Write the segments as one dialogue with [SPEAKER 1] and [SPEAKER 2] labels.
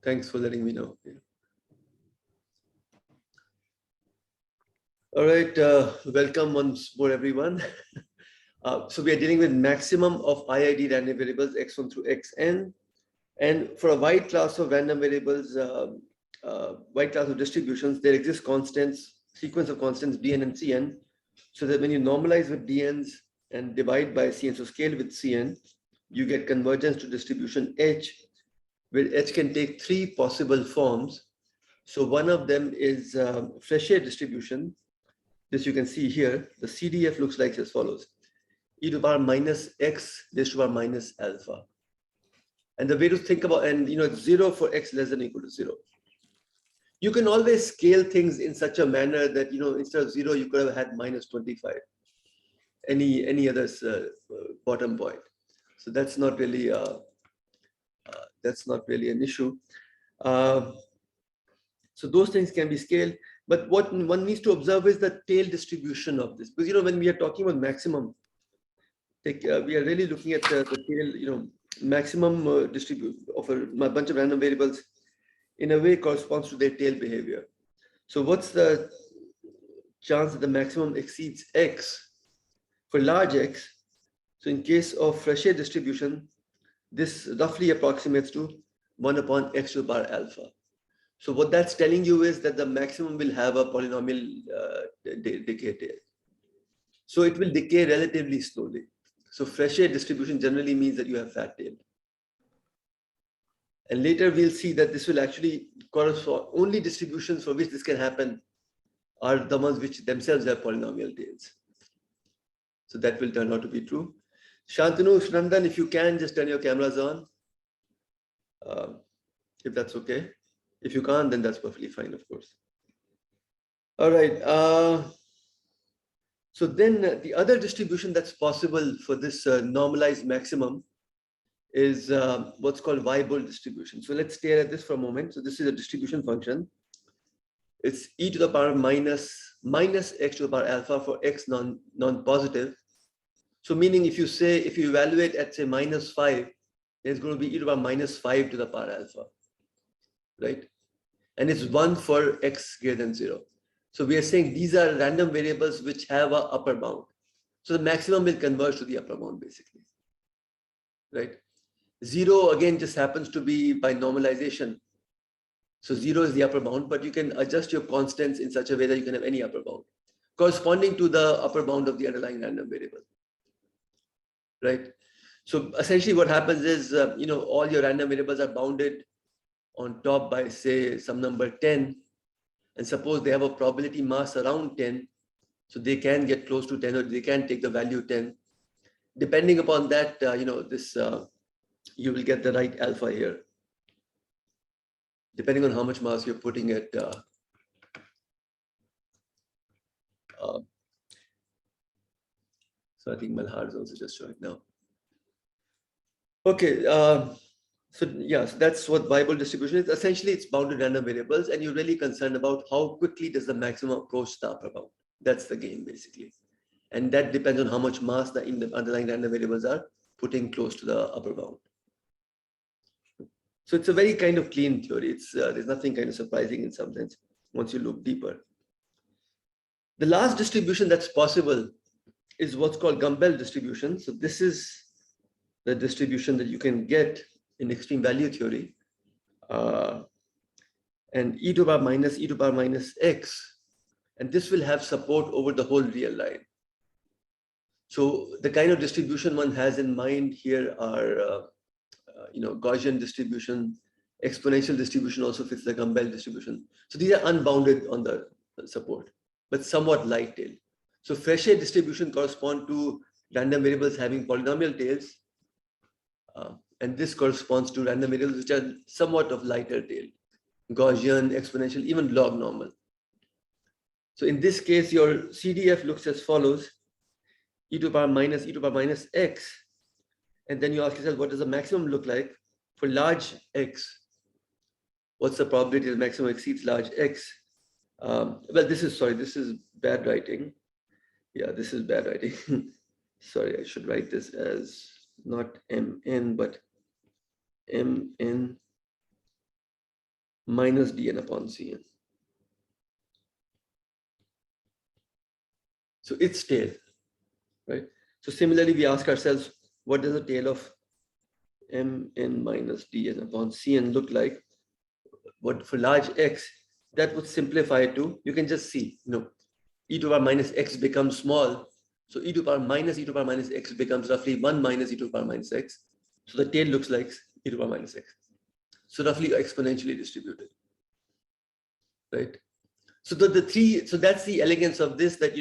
[SPEAKER 1] Thanks for letting me know. Yeah. All right, welcome once more, everyone. So we are dealing with maximum of IID random variables x1 through xn. And for a wide class of random variables, wide class of distributions, there exist constants, sequence of constants dn and cn, so that when you normalize with dn's and divide by cn, so scale with cn, you get convergence to distribution h, where h can take three possible forms. So one of them is Threshold distribution. This you can see here. The CDF looks like as follows: e to the power minus x raised to the power minus alpha. And the way to think about, and it's 0 for x less than or equal to 0. You can always scale things in such a manner that instead of 0 you could have had minus 25. Any other bottom point. So that's not really an issue. So those things can be scaled, but what one needs to observe is the tail distribution of this, because when we are talking about maximum, we are really looking at the tail. Maximum distribute of a bunch of random variables in a way corresponds to their tail behavior. So what's the chance that the maximum exceeds x for large x? So in case of Threshold distribution, this roughly approximates to 1 upon x to the power alpha. So what that's telling you is that the maximum will have a polynomial decay tail. So it will decay relatively slowly. So Threshold distribution generally means that you have fat tail. And later we'll see that this will actually correspond, only distributions for which this can happen are the ones which themselves have polynomial tails. So that will turn out to be true. Shantanu, Shandan, if you can, just turn your cameras on. If that's okay. If you can't, then that's perfectly fine, of course. All right. So then the other distribution that's possible for this normalized maximum is what's called Weibull distribution. So let's stare at this for a moment. So this is a distribution function. It's e to the power minus x to the power alpha for x non-positive. So meaning if you evaluate at say -5, there's going to be e to the power -5 to the power alpha, right? And it's 1 for x greater than 0. So we are saying these are random variables which have an upper bound. So the maximum will converge to the upper bound basically, right? 0 again just happens to be by normalization. So 0 is the upper bound, but you can adjust your constants in such a way that you can have any upper bound corresponding to the upper bound of the underlying random variable, right? So essentially what happens is, all your random variables are bounded on top by say some number 10, and suppose they have a probability mass around 10, so they can get close to 10 or they can take the value 10. Depending upon that, you will get the right alpha here, depending on how much mass you're putting at. So I think Malhar is also just showing now. Okay. So that's what Weibull distribution is. Essentially, it's bounded random variables, and you're really concerned about how quickly does the maximum approach the upper bound. That's the game, basically. And that depends on how much mass the underlying random variables are putting close to the upper bound. So it's a very kind of clean theory. There's nothing kind of surprising in some sense once you look deeper. The last distribution that's possible is what's called Gumball distribution. So this is the distribution that you can get in extreme value theory. And e to the power minus x. And this will have support over the whole real line. So the kind of distribution one has in mind here are, Gaussian distribution, exponential distribution also fits the Gumball distribution. So these are unbounded on the support, but somewhat light tail. So Threshold distribution correspond to random variables having polynomial tails. And this corresponds to random variables which are somewhat of lighter tail, Gaussian, exponential, even log normal. So in this case, your CDF looks as follows: e to the power minus x. And then you ask yourself, what does the maximum look like for large x? What's the probability that maximum exceeds large x? Well, this is bad writing. Yeah, this is bad writing. Sorry, I should write this as not mn, but mn minus dn upon cn. So its tail, right? So similarly, we ask ourselves, what does the tail of mn minus dn upon cn look like? What for large x, that would simplify to, you can just see, e to the power minus x becomes small. So e to the power minus x becomes roughly 1 minus e to the power minus x. So the tail looks like e to the power minus x. So roughly exponentially distributed, right? So so that's the elegance of this, that,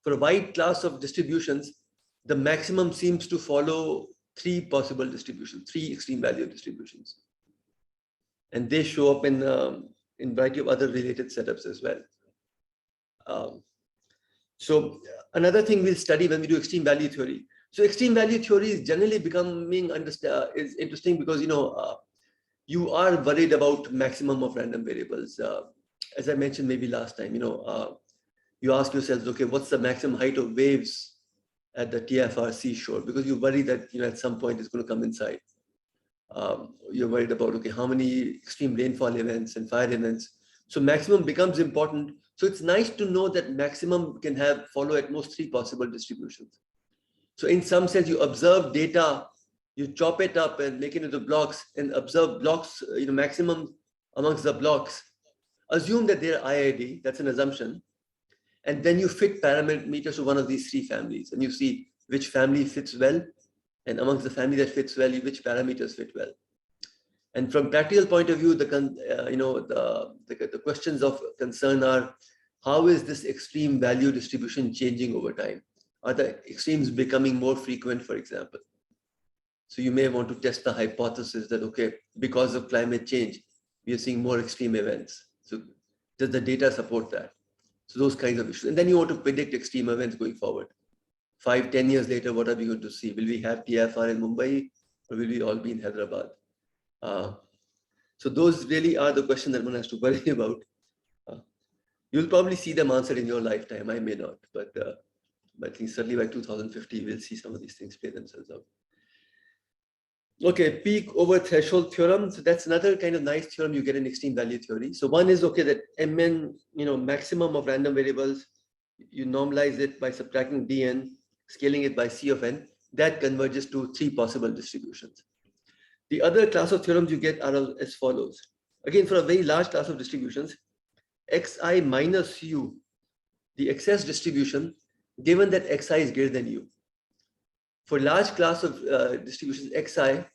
[SPEAKER 1] for a wide class of distributions, the maximum seems to follow three possible distributions, three extreme value distributions. And they show up in variety of other related setups as well. So another thing we'll study when we do extreme value theory. So extreme value theory is generally becoming is interesting because you are worried about maximum of random variables. As I mentioned maybe last time, you ask yourselves, okay, what's the maximum height of waves at the TFR seashore? Because you worry that at some point it's going to come inside. You're worried about, okay, how many extreme rainfall events and fire events. So maximum becomes important. So it's nice to know that maximum can follow at most three possible distributions. So in some sense, you observe data, you chop it up and make it into blocks and observe blocks, maximum amongst the blocks. Assume that they're IID, that's an assumption. And then you fit parameters to one of these three families and you see which family fits well. And amongst the family that fits well, which parameters fit well. And from practical point of view, the questions of concern are, how is this extreme value distribution changing over time? Are the extremes becoming more frequent, for example? So you may want to test the hypothesis that, okay, because of climate change, we are seeing more extreme events. So does the data support that? So those kinds of issues. And then you want to predict extreme events going forward. 5-10 years later, what are we going to see? Will we have TFR in Mumbai or will we all be in Hyderabad? So those really are the questions that one has to worry about. You'll probably see them answered in your lifetime. I may not, but I think certainly by 2050, we'll see some of these things play themselves out. Okay, peak over threshold theorem. So that's another kind of nice theorem you get in extreme value theory. So one is, okay, that Mn, maximum of random variables, you normalize it by subtracting Dn, scaling it by C of n, that converges to three possible distributions. The other class of theorems you get are as follows. Again, for a very large class of distributions, xi minus u, the excess distribution, given that xi is greater than u. For large class of distributions xi,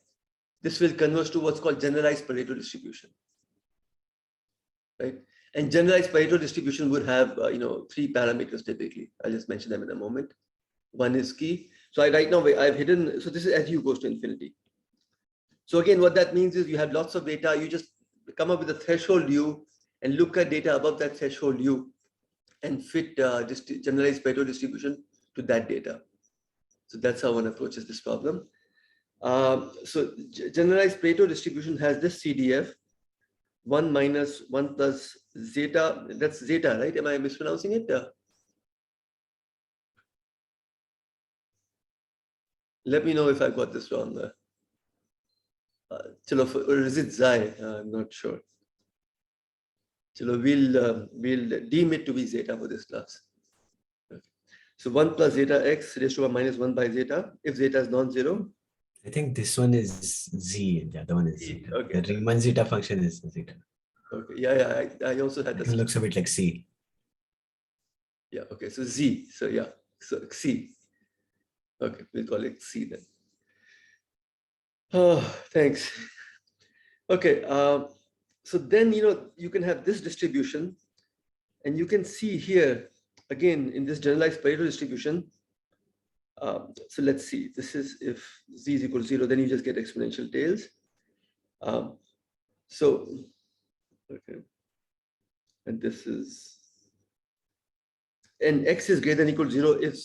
[SPEAKER 1] this will converge to what's called generalized Pareto distribution, right? And generalized Pareto distribution would have, three parameters typically. I'll just mention them in a moment. One is key. So right now I've hidden, so this is as u goes to infinity. So again, what that means is you have lots of data, you just come up with a threshold u and look at data above that threshold u and fit generalized Pareto distribution to that data. So that's how one approaches this problem. So generalized Pareto distribution has this CDF, 1 minus 1 plus zeta, that's zeta, right? Am I mispronouncing it? Let me know if I got this wrong. Or is it xi? I'm not sure. We'll deem it to be zeta for this class. Okay. So 1 plus zeta x raised to a minus 1 by zeta, if zeta is non-zero.
[SPEAKER 2] I think this one is z, the other one is zeta.
[SPEAKER 1] Okay.
[SPEAKER 2] The Riemann zeta function is zeta.
[SPEAKER 1] Okay, yeah, I also had this.
[SPEAKER 2] It looks a bit like C.
[SPEAKER 1] Yeah, okay, so Z, so yeah, so C. Okay, we'll call it C then. Oh, thanks. Okay, so then, you can have this distribution and you can see here, again, in this generalized Pareto distribution. So let's see, this is if Z is equal to 0, then you just get exponential tails. So, okay, and this is, and X is greater than equal to 0 if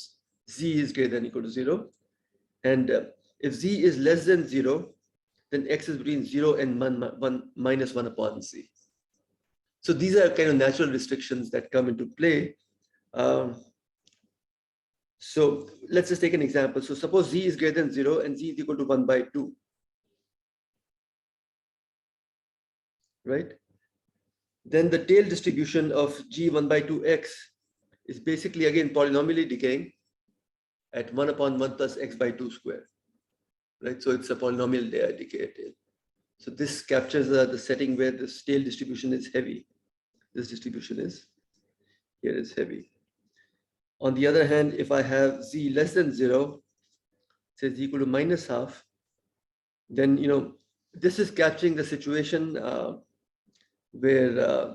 [SPEAKER 1] Z is greater than equal to 0. And if Z is less than 0, then X is between 0 and 1 minus 1 upon Z. So these are kind of natural restrictions that come into play. So let's just take an example. So suppose Z is greater than 0 and Z is equal to 1 by 2. right? Then the tail distribution of G1 by 2x is basically again polynomially decaying at 1 upon 1 plus x by 2 square, right? So it's a polynomial decay tail. So this captures the setting where this tail distribution is heavy. This distribution is here is heavy. On the other hand, if I have z less than 0, say z equal to minus half, then this is capturing the situation where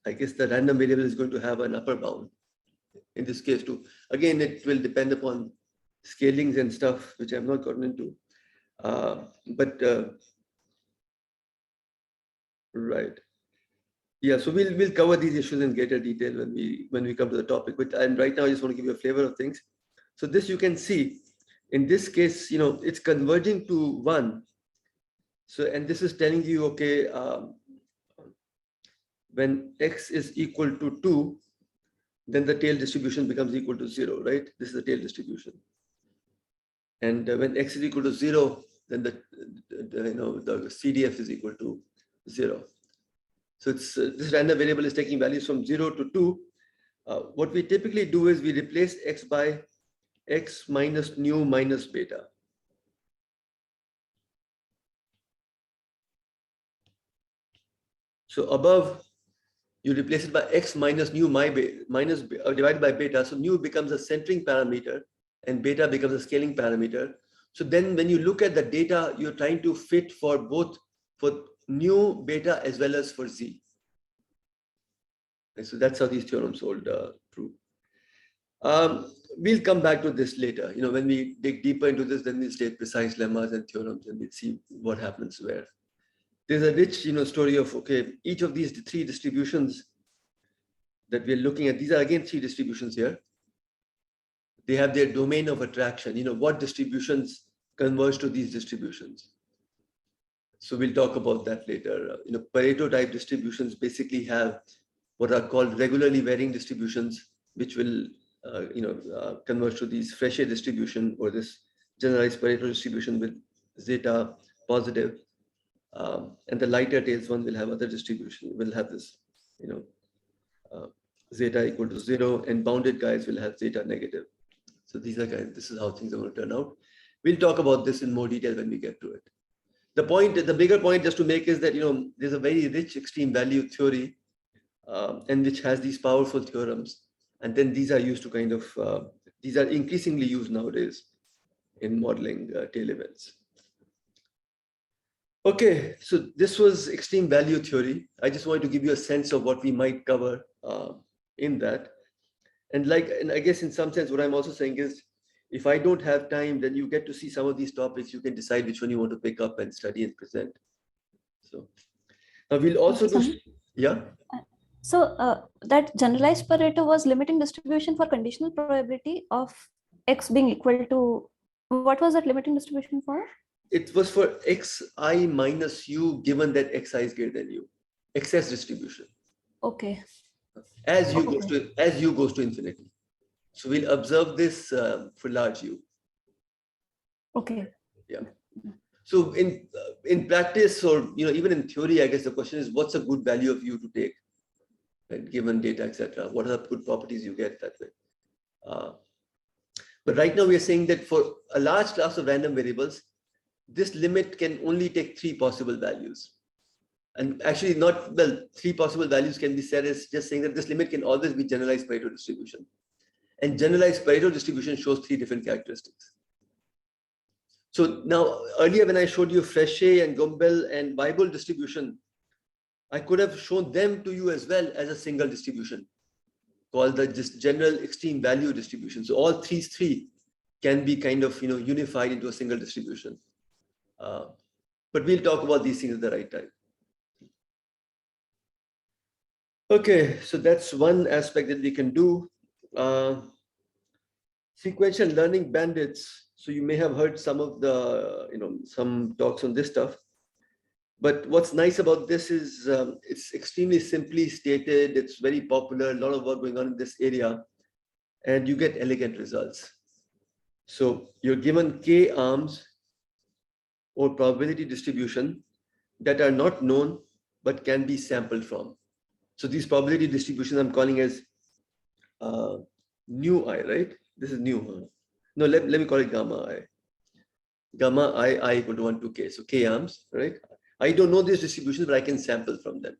[SPEAKER 1] I guess the random variable is going to have an upper bound. In this case too, again, it will depend upon scalings and stuff, which I've not gotten into. Right. Yeah, so we'll cover these issues in greater detail when we come to the topic. But right now I just want to give you a flavor of things. So this you can see, in this case, it's converging to 1. So, and this is telling you, okay, when x is equal to 2, then the tail distribution becomes equal to 0, right? This is the tail distribution. And when x is equal to 0, then the CDF is equal to 0. So it's this random variable is taking values from 0 to 2. What we typically do is we replace x by x minus nu minus beta. So above, you replace it by x minus nu divided by beta. So nu becomes a centering parameter and beta becomes a scaling parameter. So then when you look at the data, you're trying to fit for both for nu, beta, as well as for z. And so that's how these theorems hold true. We'll come back to this later. When we dig deeper into this, then we'll state precise lemmas and theorems, and we'll see what happens where. There's a rich, story of, okay, each of these 3 distributions that we're looking at. These are again 3 distributions here. They have their domain of attraction. What distributions converge to these distributions. So we'll talk about that later. Pareto type distributions basically have what are called regularly varying distributions, which will converge to these Frechet distribution or this generalized Pareto distribution with zeta positive. And the lighter tails one will have other distribution, will have this, zeta equal to 0, and bounded guys will have zeta negative. So these are this is how things are going to turn out. We'll talk about this in more detail when we get to it. The bigger point just to make is that, there's a very rich extreme value theory and which has these powerful theorems. And then these are used to these are increasingly used nowadays in modeling tail events. Okay, so this was extreme value theory. I just wanted to give you a sense of what we might cover in that. And I guess in some sense, what I'm also saying is, if I don't have time, then you get to see some of these topics. You can decide which one you want to pick up and study and present. So now we'll also do, yeah.
[SPEAKER 3] So that generalized Pareto was limiting distribution for conditional probability of x being equal to, what was that limiting distribution for?
[SPEAKER 1] It was for xi minus u, given that xi is greater than u. Excess distribution. Okay. As u goes to infinity. So we'll observe this for large u.
[SPEAKER 3] Okay.
[SPEAKER 1] Yeah. So in practice, or even in theory, I guess the question is, what's a good value of u to take, right, given data, etc. What are the good properties you get that way? But right now we are saying that for a large class of random variables, this limit can only take 3 possible values. And actually 3 possible values can be said as just saying that this limit can always be generalized Pareto distribution. And generalized Pareto distribution shows 3 different characteristics. So now earlier when I showed you Frechet and Gumball and Weibull distribution, I could have shown them to you as well as a single distribution called the just general extreme value distribution. So all 3 can be unified into a single distribution. But we'll talk about these things at the right time. Okay, so that's one aspect that we can do. Sequential learning bandits. So you may have heard some of the, some talks on this stuff. But what's nice about this is it's extremely simply stated. It's very popular, a lot of work going on in this area, and you get elegant results. So you're given k arms or probability distribution that are not known, but can be sampled from. So these probability distributions I'm calling as nu I, right? This is nu. Huh? No, let me call it gamma I. Gamma I equal to 1 to k. So k arms, right? I don't know these distributions, but I can sample from them.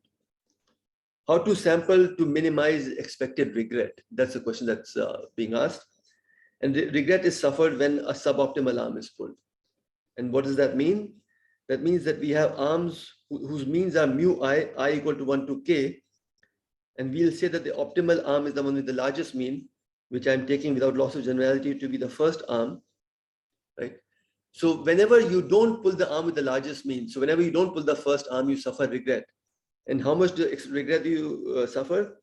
[SPEAKER 1] How to sample to minimize expected regret? That's the question that's being asked. And regret is suffered when a suboptimal arm is pulled. And what does that mean? That means that we have arms whose means are mu I equal to 1 to k. And we'll say that the optimal arm is the one with the largest mean, which I'm taking without loss of generality to be the first arm, right? So whenever you don't pull the arm with the largest mean, so whenever you don't pull the first arm, you suffer regret. And how much regret do you suffer?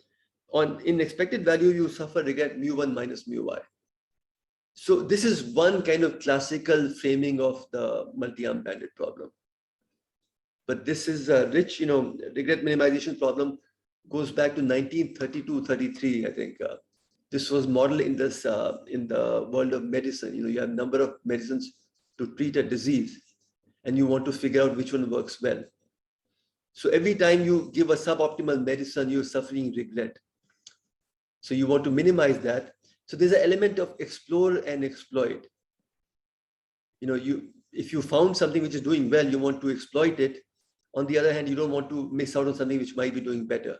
[SPEAKER 1] In expected value, you suffer regret mu1 minus mu I. So this is one kind of classical framing of the multi-arm bandit problem. But this is a rich, regret minimization problem goes back to 1932-33, I think. This was modeled in this in the world of medicine. You have a number of medicines to treat a disease, and you want to figure out which one works well. So every time you give a suboptimal medicine, you're suffering regret. So you want to minimize that. So there's an element of explore and exploit. If you found something which is doing well, you want to exploit it. On the other hand, you don't want to miss out on something which might be doing better,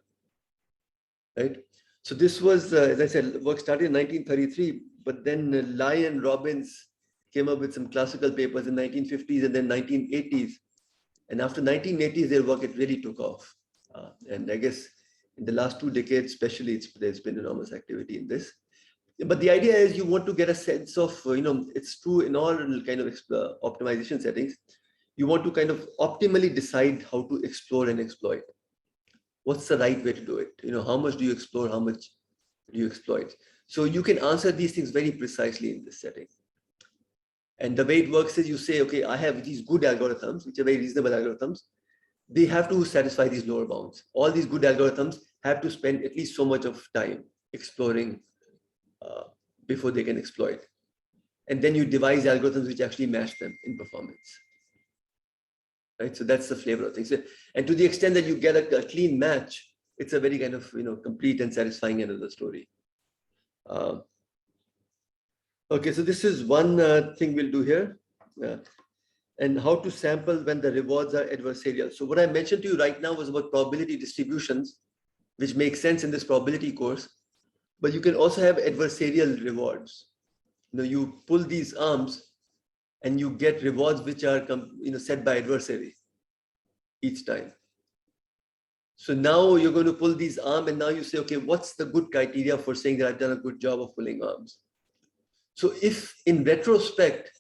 [SPEAKER 1] right? So this was, as I said, work started in 1933, but then Lai and Robbins came up with some classical papers in 1950s and then 1980s. And after 1980s, their work, it really took off. And I guess in the last 2 decades, especially, there's been enormous activity in this. But the idea is you want to get a sense of, it's true in all kind of optimization settings. You want to kind of optimally decide how to explore and exploit. What's the right way to do it? How much do you explore? How much do you exploit? So you can answer these things very precisely in this setting. And the way it works is you say, okay, I have these good algorithms, which are very reasonable algorithms. They have to satisfy these lower bounds. All these good algorithms have to spend at least so much of time exploring before they can exploit. And then you devise algorithms which actually match them in performance. Right? So that's the flavor of things. And to the extent that you get a clean match, it's a very kind of complete and satisfying end of the story. Okay, so this is one thing we'll do here. And how to sample when the rewards are adversarial. So what I mentioned to you right now was about probability distributions, which make sense in this probability course. But you can also have adversarial rewards. You pull these arms and you get rewards which are set by adversary each time. So now you're going to pull these arms and now you say, okay, what's the good criteria for saying that I've done a good job of pulling arms? So if in retrospect,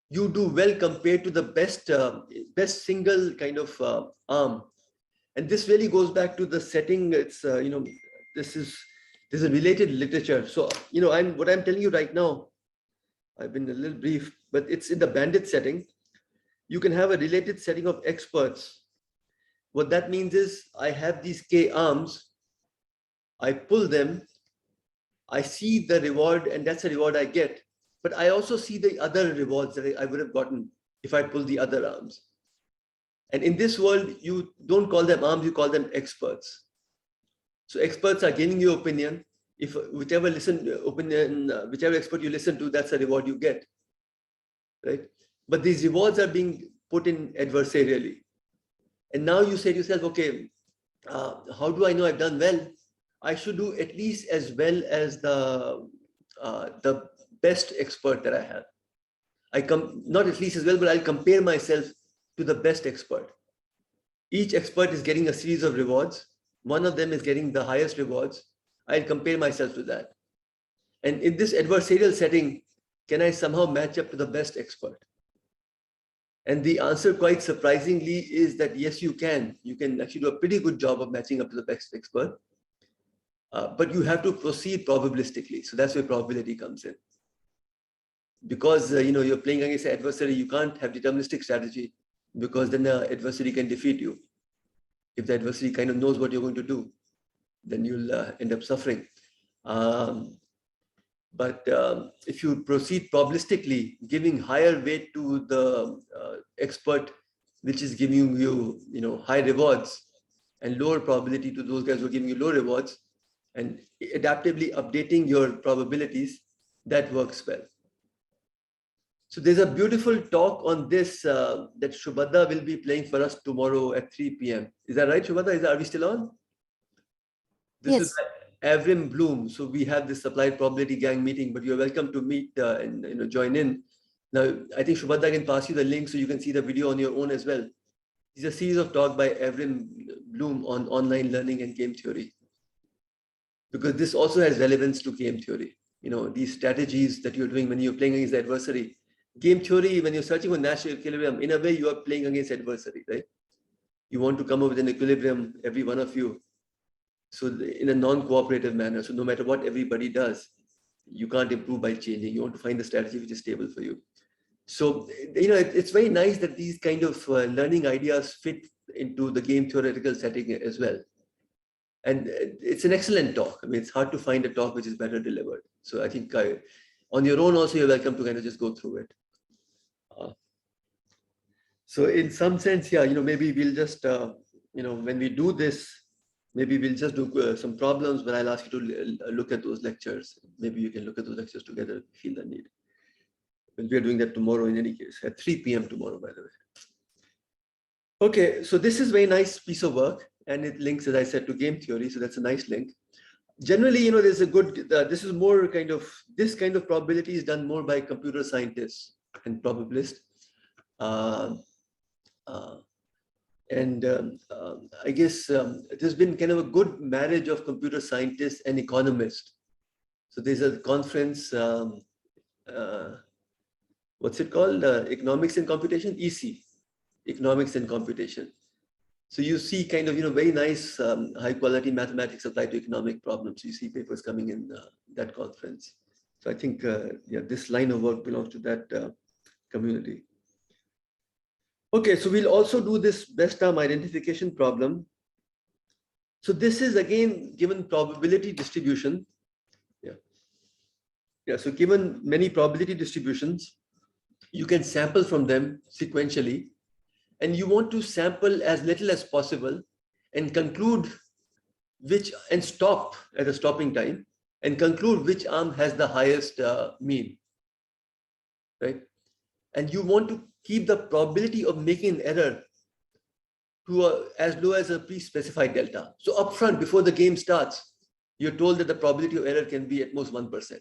[SPEAKER 1] you do well compared to the best single kind of arm, and this really goes back to the setting. It's there's a related literature. So what I'm telling you right now, I've been a little brief, but it's in the bandit setting. You can have a related setting of experts. What that means is I have these k arms, I pull them, I see the reward, and that's the reward I get. But I also see the other rewards that I would have gotten if I pull the other arms. And in this world, you don't call them arms, you call them experts. So experts are giving you opinion. If whichever expert you listen to, that's the reward you get, right? But these rewards are being put in adversarially. And now you say to yourself, okay, how do I know I've done well? I should do at least as well as the best expert that I have. Not at least as well, but I'll compare myself to the best expert. Each expert is getting a series of rewards. One of them is getting the highest rewards. I'll compare myself to that. And in this adversarial setting, can I somehow match up to the best expert? And the answer, quite surprisingly, is that yes, you can. You can actually do a pretty good job of matching up to the best expert. But you have to proceed probabilistically. So that's where probability comes in. Because you're playing against an adversary, you can't have deterministic strategy because then the adversary can defeat you. If the adversary kind of knows what you're going to do, then you'll end up suffering. But if you proceed probabilistically, giving higher weight to the expert which is giving you, high rewards and lower probability to those guys who are giving you low rewards, and adaptively updating your probabilities, that works well. So there's a beautiful talk on this that Shubhada will be playing for us tomorrow at 3 p.m. Is that right, Shubhada? Are we still on? This
[SPEAKER 3] Yes.
[SPEAKER 1] is Avrim Bloom. So we have this applied probability gang meeting, but you're welcome to meet and join in. Now, I think Shubhada can pass you the link so you can see the video on your own as well. It's a series of talk by Avrim Bloom on online learning and game theory, because this also has relevance to game theory. These strategies that you're doing when you're playing against the adversary. Game theory, when you're searching for natural equilibrium, in a way you are playing against adversary, right? You want to come up with an equilibrium, every one of you. So in a non-cooperative manner. So no matter what everybody does, you can't improve by changing. You want to find the strategy which is stable for you. So, it's very nice that these kind of learning ideas fit into the game theoretical setting as well. And it's an excellent talk. I mean, it's hard to find a talk which is better delivered. So I think on your own also, you're welcome to kind of just go through it. So in some sense, yeah, maybe we'll just, when we do this, maybe we'll just do some problems, but I'll ask you to look at those lectures. Maybe you can look at those lectures together if you feel the need. But we are doing that tomorrow in any case, at 3 p.m. tomorrow, by the way. Okay, so this is a very nice piece of work, and it links, as I said, to game theory. So that's a nice link. Generally, there's a good, this is more this kind of probability is done more by computer scientists and probabilists. I guess there's been kind of a good marriage of computer scientists and economists. So there's a conference, what's it called? Economics and Computation, EC, Economics and Computation. So you see kind of, very nice high quality mathematics applied to economic problems. You see papers coming in that conference. So I think, this line of work belongs to that community. Okay, so we'll also do this best term identification problem. So this is again given probability distribution. Yeah, so given many probability distributions, you can sample from them sequentially, and you want to sample as little as possible and conclude and stop at a stopping time and conclude which arm has the highest mean, right? And you want to keep the probability of making an error to as low as a pre-specified delta. So upfront, before the game starts, you're told that the probability of error can be at most 1%.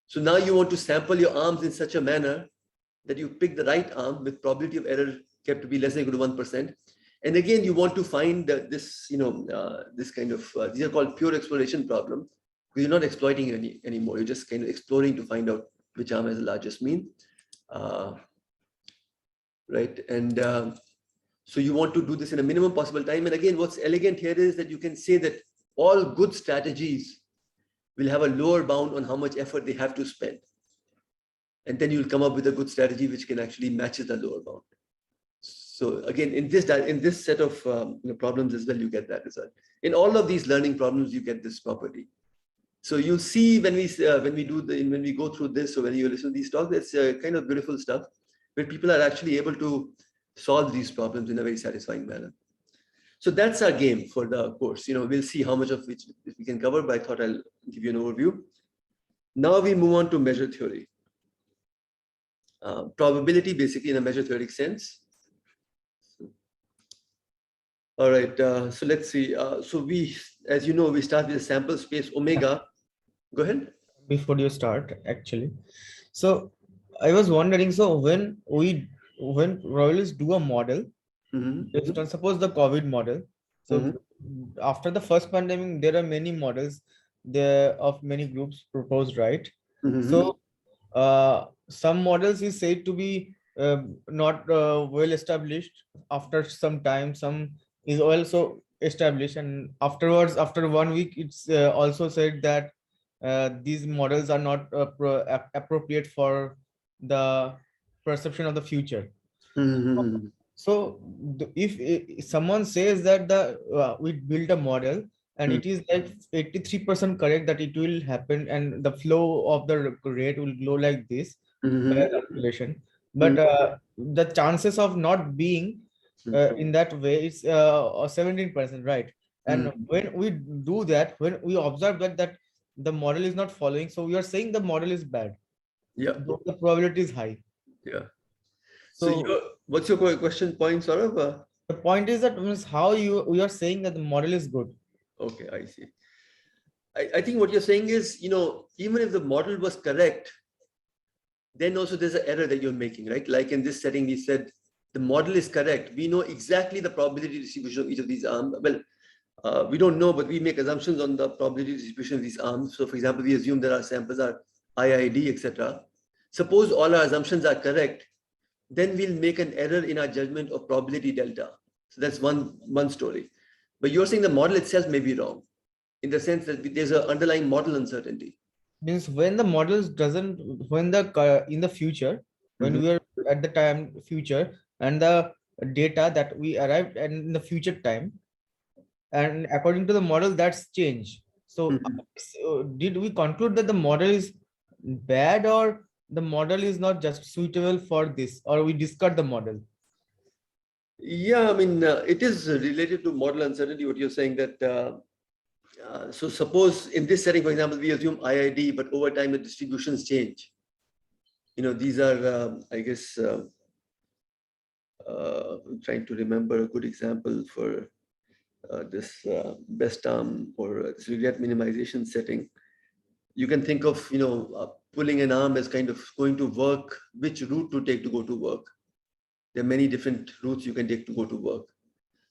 [SPEAKER 1] So now you want to sample your arms in such a manner that you pick the right arm with probability of error kept to be less than or equal to 1%. And again, you want to find this, this kind of, these are called pure exploration problem, because you're not exploiting anymore. You're just kind of exploring to find out which arm has the largest mean. Right, and so you want to do this in a minimum possible time. And again, what's elegant here is that you can say that all good strategies will have a lower bound on how much effort they have to spend, and then you'll come up with a good strategy which can actually match the lower bound. So again, in this set of problems as well, you get that result. In all of these learning problems, you get this property. So you'll see when we go through this, or when you listen to these talks, it's kind of beautiful stuff, where people are actually able to solve these problems in a very satisfying manner. So that's our game for the course. We'll see how much of which we can cover, but I thought I'll give you an overview. Now we move on to measure theory. Probability, basically, in a measure theoretic sense. All right, so let's see. So we, as you know, we start with a sample space omega. Go ahead.
[SPEAKER 4] Before you start, actually. So I was wondering, so when probabilists do a model, based on, suppose, the COVID model. So after the first pandemic, there are many models there of many groups proposed, right? So some models is said to be not well established. After some time, some is also established, and afterwards, after 1 week, it's also said that these models are not appropriate for the perception of the future. So if someone says that we built a model and it is like 83% correct that it will happen and the flow of the rate will go like this by calculation, but the chances of not being in that way is 17%, right? And when we do that, when we observe that the model is not following, so we are saying the model is bad.
[SPEAKER 1] Yeah.
[SPEAKER 4] Though the probability is high.
[SPEAKER 1] Yeah.
[SPEAKER 4] So
[SPEAKER 1] What's your question point, sort of?
[SPEAKER 4] the point is that means how we are saying that the model is good.
[SPEAKER 1] Okay, I see. I think what you're saying is, even if the model was correct, then also there's an error that you're making, right? Like in this setting, we said the model is correct. We know exactly the probability distribution of each of these arms. Well, we don't know, but we make assumptions on the probability distribution of these arms. So for example, we assume that our samples are IID, etc. Suppose all our assumptions are correct, then we'll make an error in our judgment of probability delta. So that's one story. But you're saying the model itself may be wrong, in the sense that there's an underlying model uncertainty.
[SPEAKER 4] Means when the models doesn't, when the in the future, when we are at the time future, and the data that we arrived at in the future time, and according to the model, that's changed. So, so did we conclude that the model is bad, or the model is not just suitable for this, or we discard the model?
[SPEAKER 1] Yeah, I mean, it is related to model uncertainty, what you're saying that, so suppose in this setting, for example, we assume IID, but over time the distributions change. These are, I guess, I'm trying to remember a good example for this best arm or this regret minimization setting. You can think of, pulling an arm as kind of going to work, which route to take to go to work. There are many different routes you can take to go to work.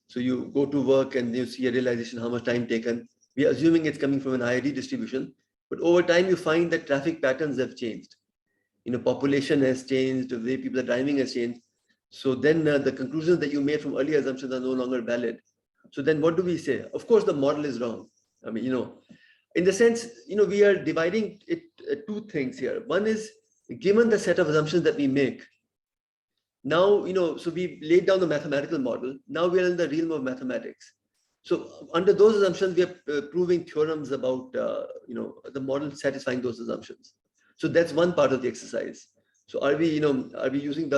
[SPEAKER 1] So you go to work and you see a realization how much time taken. We are assuming it's coming from an IID distribution, but over time you find that traffic patterns have changed. Population has changed, the way people are driving has changed. So then the conclusions that you made from earlier assumptions are no longer valid. So then what do we say? Of course, the model is wrong. I mean, in the sense, we are dividing it two things here. One is, given the set of assumptions that we make, now, so we laid down the mathematical model. Now we are in the realm of mathematics. So under those assumptions, we are proving theorems about, the model satisfying those assumptions. So that's one part of the exercise. So are we drawing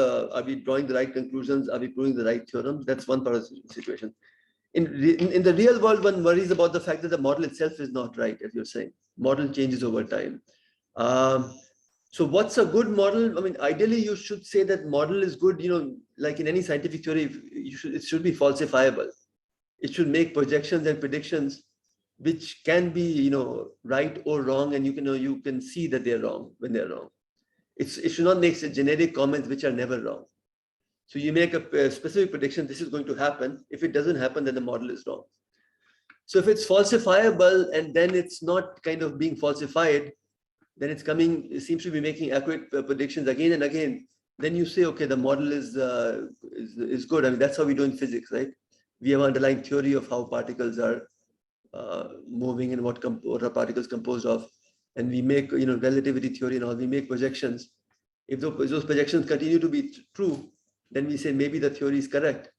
[SPEAKER 1] the right conclusions? Are we proving the right theorems? That's one part of the situation. In the real world, one worries about the fact that the model itself is not right, as you're saying. Model changes over time. So what's a good model? I mean, ideally, you should say that model is good, like in any scientific theory, it should be falsifiable. It should make projections and predictions which can be, right or wrong, and you can see that they're wrong when they're wrong. It should not make generic comments which are never wrong. So you make a specific prediction, this is going to happen. If it doesn't happen, then the model is wrong. So if it's falsifiable and then it's not kind of being falsified, then it seems to be making accurate predictions again and again. Then you say, okay, the model is good. I mean, that's how we do in physics, right? We have an underlying theory of how particles are moving and what are particles composed of. And we make, relativity theory and all, we make projections. If those projections continue to be true, then we say maybe the theory is correct.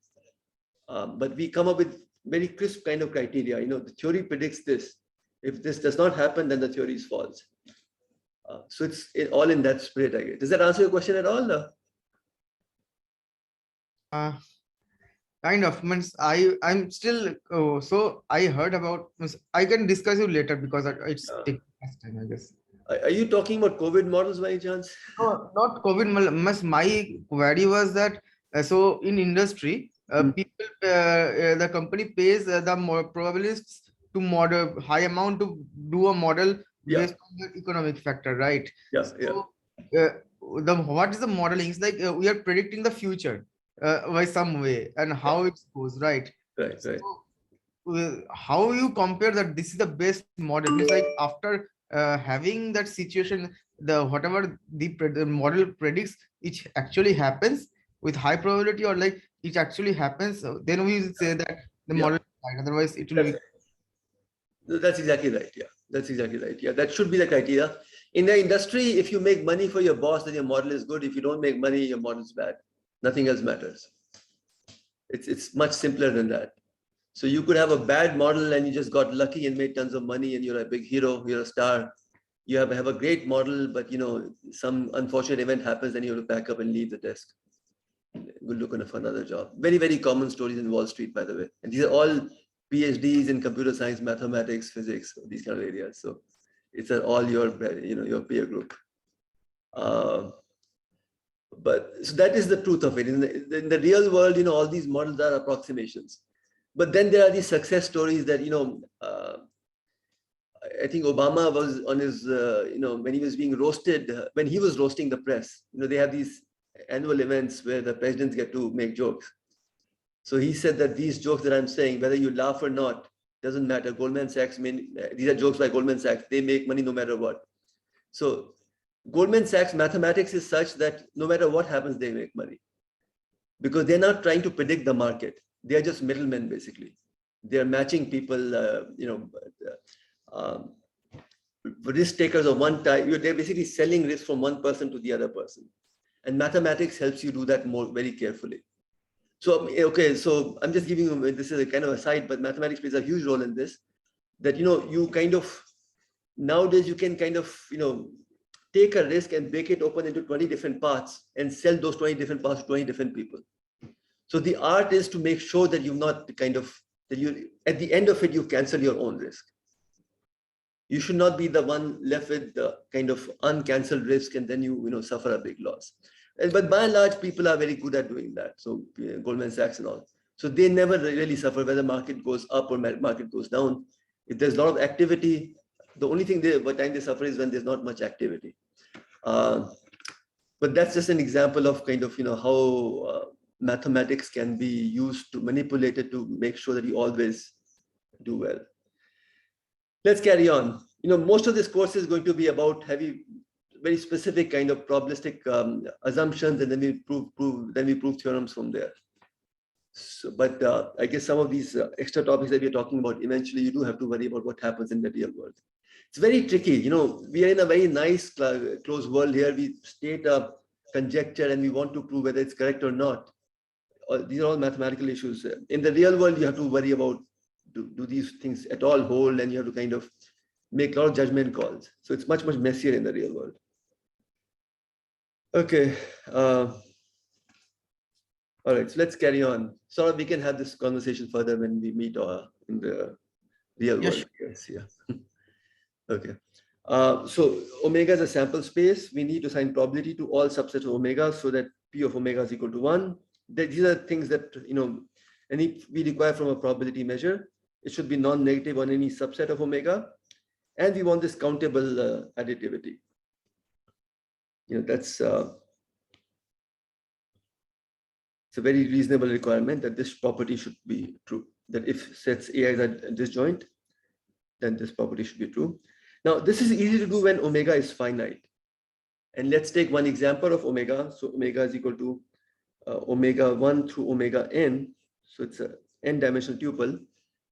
[SPEAKER 1] But we come up with very crisp kind of criteria. The theory predicts this. If this does not happen, then the theory is false. So it's all in that spirit, I guess. Does that answer your question at all?
[SPEAKER 4] Kind of. Means I'm still. So I heard about. I can discuss you later because it's taking time, I guess.
[SPEAKER 1] Are you talking about COVID models by any chance?
[SPEAKER 4] No, not COVID. My query was that so in industry, people, the company pays the probabilists to model high amount to do a model based on the economic factor, right?
[SPEAKER 1] Yeah.
[SPEAKER 4] So, what is the modeling? It's like we are predicting the future by some way and how it goes, right?
[SPEAKER 1] Right.
[SPEAKER 4] So, how you compare that this is the best model? It's like after having that situation, whatever the model predicts, it actually happens with high probability, or like it actually happens, then we will say that the model is right. Otherwise it will be.
[SPEAKER 1] That's exactly right. Yeah, that's exactly right. Yeah, that should be the criteria. In the industry, if you make money for your boss, then your model is good. If you don't make money, your model is bad. Nothing else matters. It's much simpler than that. So you could have a bad model and you just got lucky and made tons of money and you're a big hero, you're a star. you have a great model, but some unfortunate event happens, and you have to pack up and leave the desk. We'll look for another job. Very, very common stories in Wall Street, by the way. And these are all PhDs in computer science, mathematics, physics, these kind of areas. So it's all your peer group. But so that is the truth of it. In the real world, all these models are approximations. But then there are these success stories that, I think Obama was on his, when he was being roasted, when he was roasting the press, they have these annual events where the presidents get to make jokes. So he said that these jokes that I'm saying, whether you laugh or not, doesn't matter. Goldman Sachs, these are jokes by Goldman Sachs. They make money no matter what. So Goldman Sachs mathematics is such that no matter what happens, they make money, because they're not trying to predict the market. They are just middlemen, basically. They're matching people, risk takers of one type. They're basically selling risk from one person to the other person. And mathematics helps you do that very carefully. So, okay, so I'm just giving you, this is a kind of aside, but mathematics plays a huge role in this, that, you kind of, nowadays you can kind of, take a risk and break it open into 20 different parts and sell those 20 different parts to 20 different people. So the art is to make sure that you've not that you, at the end of it, you cancel your own risk. You should not be the one left with the kind of uncancelled risk, and then you suffer a big loss. But by and large, people are very good at doing that. So Goldman Sachs and all. So they never really suffer whether market goes up or market goes down. If there's a lot of activity, the only thing what time they suffer is when there's not much activity. But that's just an example of kind of how mathematics can be used to manipulate it to make sure that you always do well. Let's carry on. Most of this course is going to be about very specific kind of probabilistic assumptions, and then we prove theorems from there. So, but I guess some of these extra topics that we're talking about, eventually you do have to worry about what happens in the real world. It's very tricky. We are in a very nice closed world here. We state a conjecture and we want to prove whether it's correct or not. These are all mathematical issues. In the real world, you have to worry about, do these things at all hold, and you have to kind of make a lot of judgment calls. So it's much, much messier in the real world. Okay. All right, so let's carry on. So we can have this conversation further when we meet in the real world. Yes, yeah. Okay. So omega is a sample space. We need to assign probability to all subsets of omega so that P of omega is equal to 1. These are things that, we require from a probability measure. It should be non-negative on any subset of omega. And we want this countable additivity. That's it's a very reasonable requirement that this property should be true. That if sets AI is a disjoint, then this property should be true. Now, this is easy to do when omega is finite. And let's take one example of omega. So omega is equal to omega 1 through omega n. So it's an n-dimensional tuple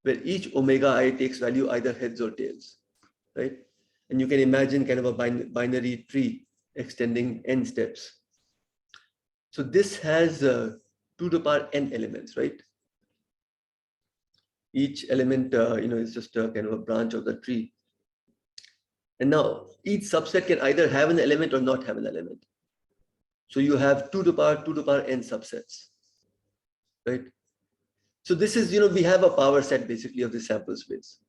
[SPEAKER 1] where each omega I takes value either heads or tails, right? And you can imagine kind of a binary tree extending n steps. So this has 2 to the power n elements, right? Each element, is just a kind of a branch of the tree. And now each subset can either have an element or not have an element. So you have 2 to the power n subsets, right? So this is, we have a power set basically of the sample space.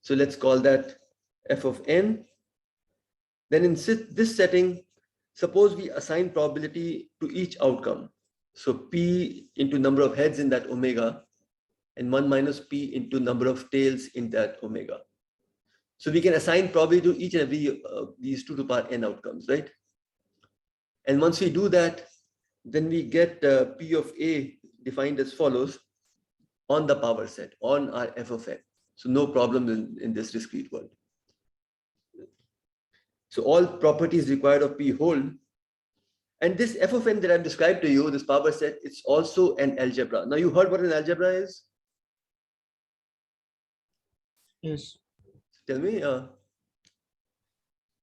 [SPEAKER 1] So let's call that f of n. Then in this setting, suppose we assign probability to each outcome. So p into number of heads in that omega, and 1 minus p into number of tails in that omega. So we can assign probability to each and every these 2 to the power n outcomes, right? And once we do that, then we get p of a defined as follows on the power set, on our f of n. So no problem in this discrete world. So all properties required of p hold. And this f of n that I've described to you, this power set, it's also an algebra. Now you heard what an algebra is?
[SPEAKER 5] Yes.
[SPEAKER 1] Tell me.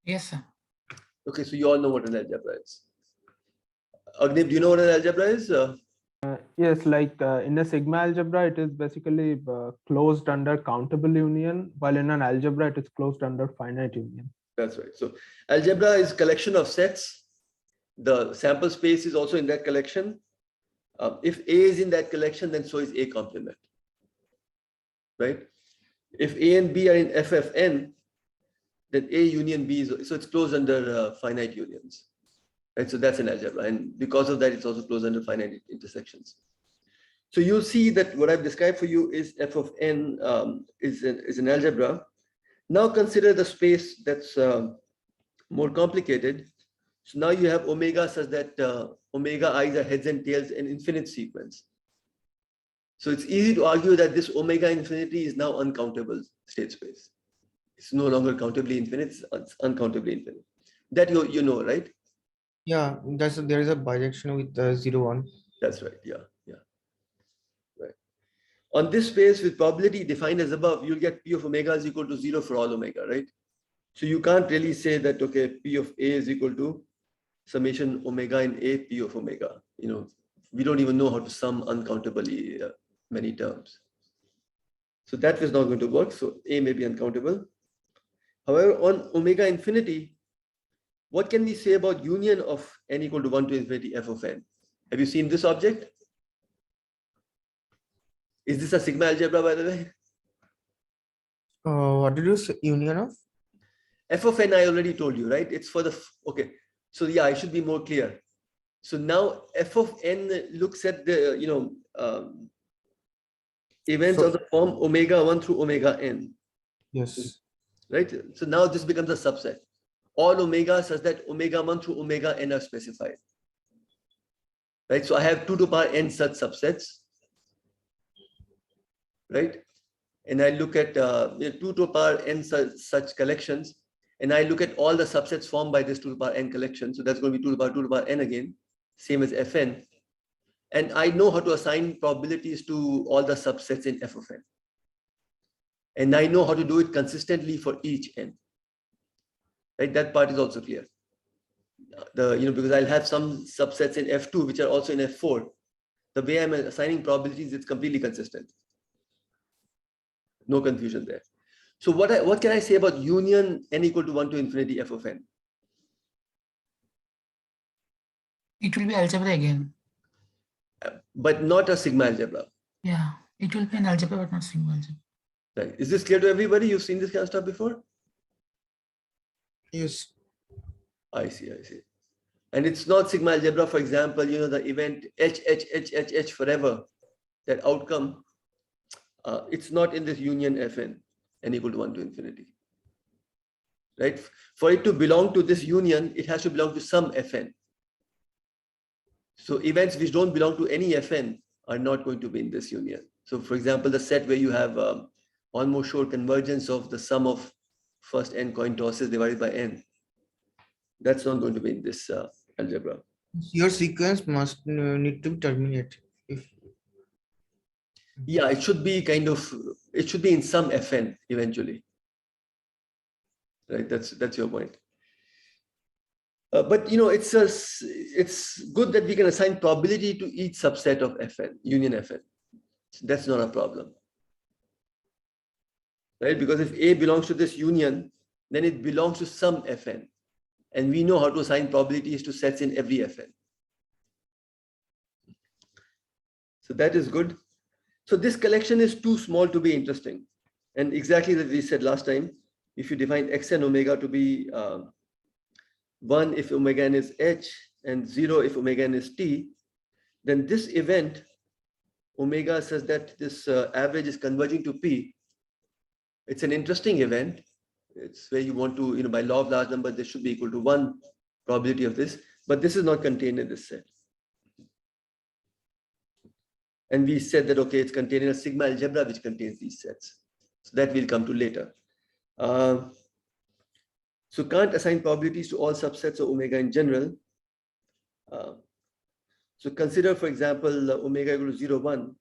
[SPEAKER 5] Yes, sir.
[SPEAKER 1] Okay, so you all know what an algebra is. Agnev, do you know what an algebra is?
[SPEAKER 6] Yes, like in a sigma algebra, it is basically closed under countable union, while in an algebra, it is closed under finite union.
[SPEAKER 1] That's right. So algebra is collection of sets. The sample space is also in that collection. If A is in that collection, then so is A complement. Right? If A and B are in FFN, then A union B is, so it's closed under finite unions. Right? So that's an algebra. And because of that, it's also closed under finite intersections. So you'll see that what I've described for you is f of n is an algebra. Now consider the space that's more complicated. So now you have omega such that omega i's are heads and tails in infinite sequence. So it's easy to argue that this omega infinity is now uncountable state space. It's no longer countably infinite, it's uncountably infinite. That you know, right?
[SPEAKER 4] Yeah, there is a bijection with 0, 1.
[SPEAKER 1] That's right. Yeah. Right. On this space with probability defined as above, you'll get P of omega is equal to 0 for all omega, right? So you can't really say that, okay, P of A is equal to summation omega in A, P of omega. You know, we don't even know how to sum uncountably many terms. So that is not going to work. So A may be uncountable. However, on omega infinity, what can we say about union of n equal to 1 to infinity f of n? Have you seen this object? Is this a sigma algebra, by the way?
[SPEAKER 4] What did you say? Union of?
[SPEAKER 1] F of n, I already told you, right? It's for the, okay. So yeah, I should be more clear. So now f of n looks at the, events of the form omega 1 through omega n.
[SPEAKER 4] Yes.
[SPEAKER 1] Right? So now this becomes a subset. All omega such that omega 1 through omega n are specified. Right? So I have 2 to the power n such subsets. Right? And I look at 2 to the power n such collections. And I look at all the subsets formed by this 2 to the power n collection. So that's going to be 2 to the power n again, same as Fn. And I know how to assign probabilities to all the subsets in f of n. And I know how to do it consistently for each n. Right? That part is also clear. Because I'll have some subsets in f2 which are also in f4. The way I'm assigning probabilities, it's completely consistent. No confusion there. So what can I say about union n equal to 1 to infinity f of n?
[SPEAKER 5] It will be algebra again.
[SPEAKER 1] But not a sigma algebra.
[SPEAKER 5] Yeah, it will be an algebra, but not sigma algebra.
[SPEAKER 1] Right. Is this clear to everybody? You've seen this kind of stuff before?
[SPEAKER 4] Yes.
[SPEAKER 1] I see. And it's not sigma algebra, for example, the event H forever, that outcome, it's not in this union Fn, n equal to 1 to infinity. Right? For it to belong to this union, it has to belong to some Fn. So events which don't belong to any Fn are not going to be in this union. So for example, the set where you have almost sure convergence of the sum of first n coin tosses divided by n, that's not going to be in this algebra.
[SPEAKER 4] Your sequence must need to terminate.
[SPEAKER 1] Yeah, it should be it should be in some Fn eventually. Right, that's your point. But it's good that we can assign probability to each subset of Fn, union Fn. That's not a problem. Right, because if A belongs to this union, then it belongs to some Fn. And we know how to assign probabilities to sets in every Fn. So that is good. So this collection is too small to be interesting. And exactly as we said last time, if you define x and omega to be 1 if omega n is h and 0 if omega n is t, then this event, omega says that this average is converging to p. It's an interesting event. It's where you want to, by law of large numbers, this should be equal to 1 probability of this, but this is not contained in this set. And we said that, okay, it's contained in a sigma algebra which contains these sets. So that we'll come to later. So can't assign probabilities to all subsets of omega in general. So consider, for example, omega equal to 0, 1,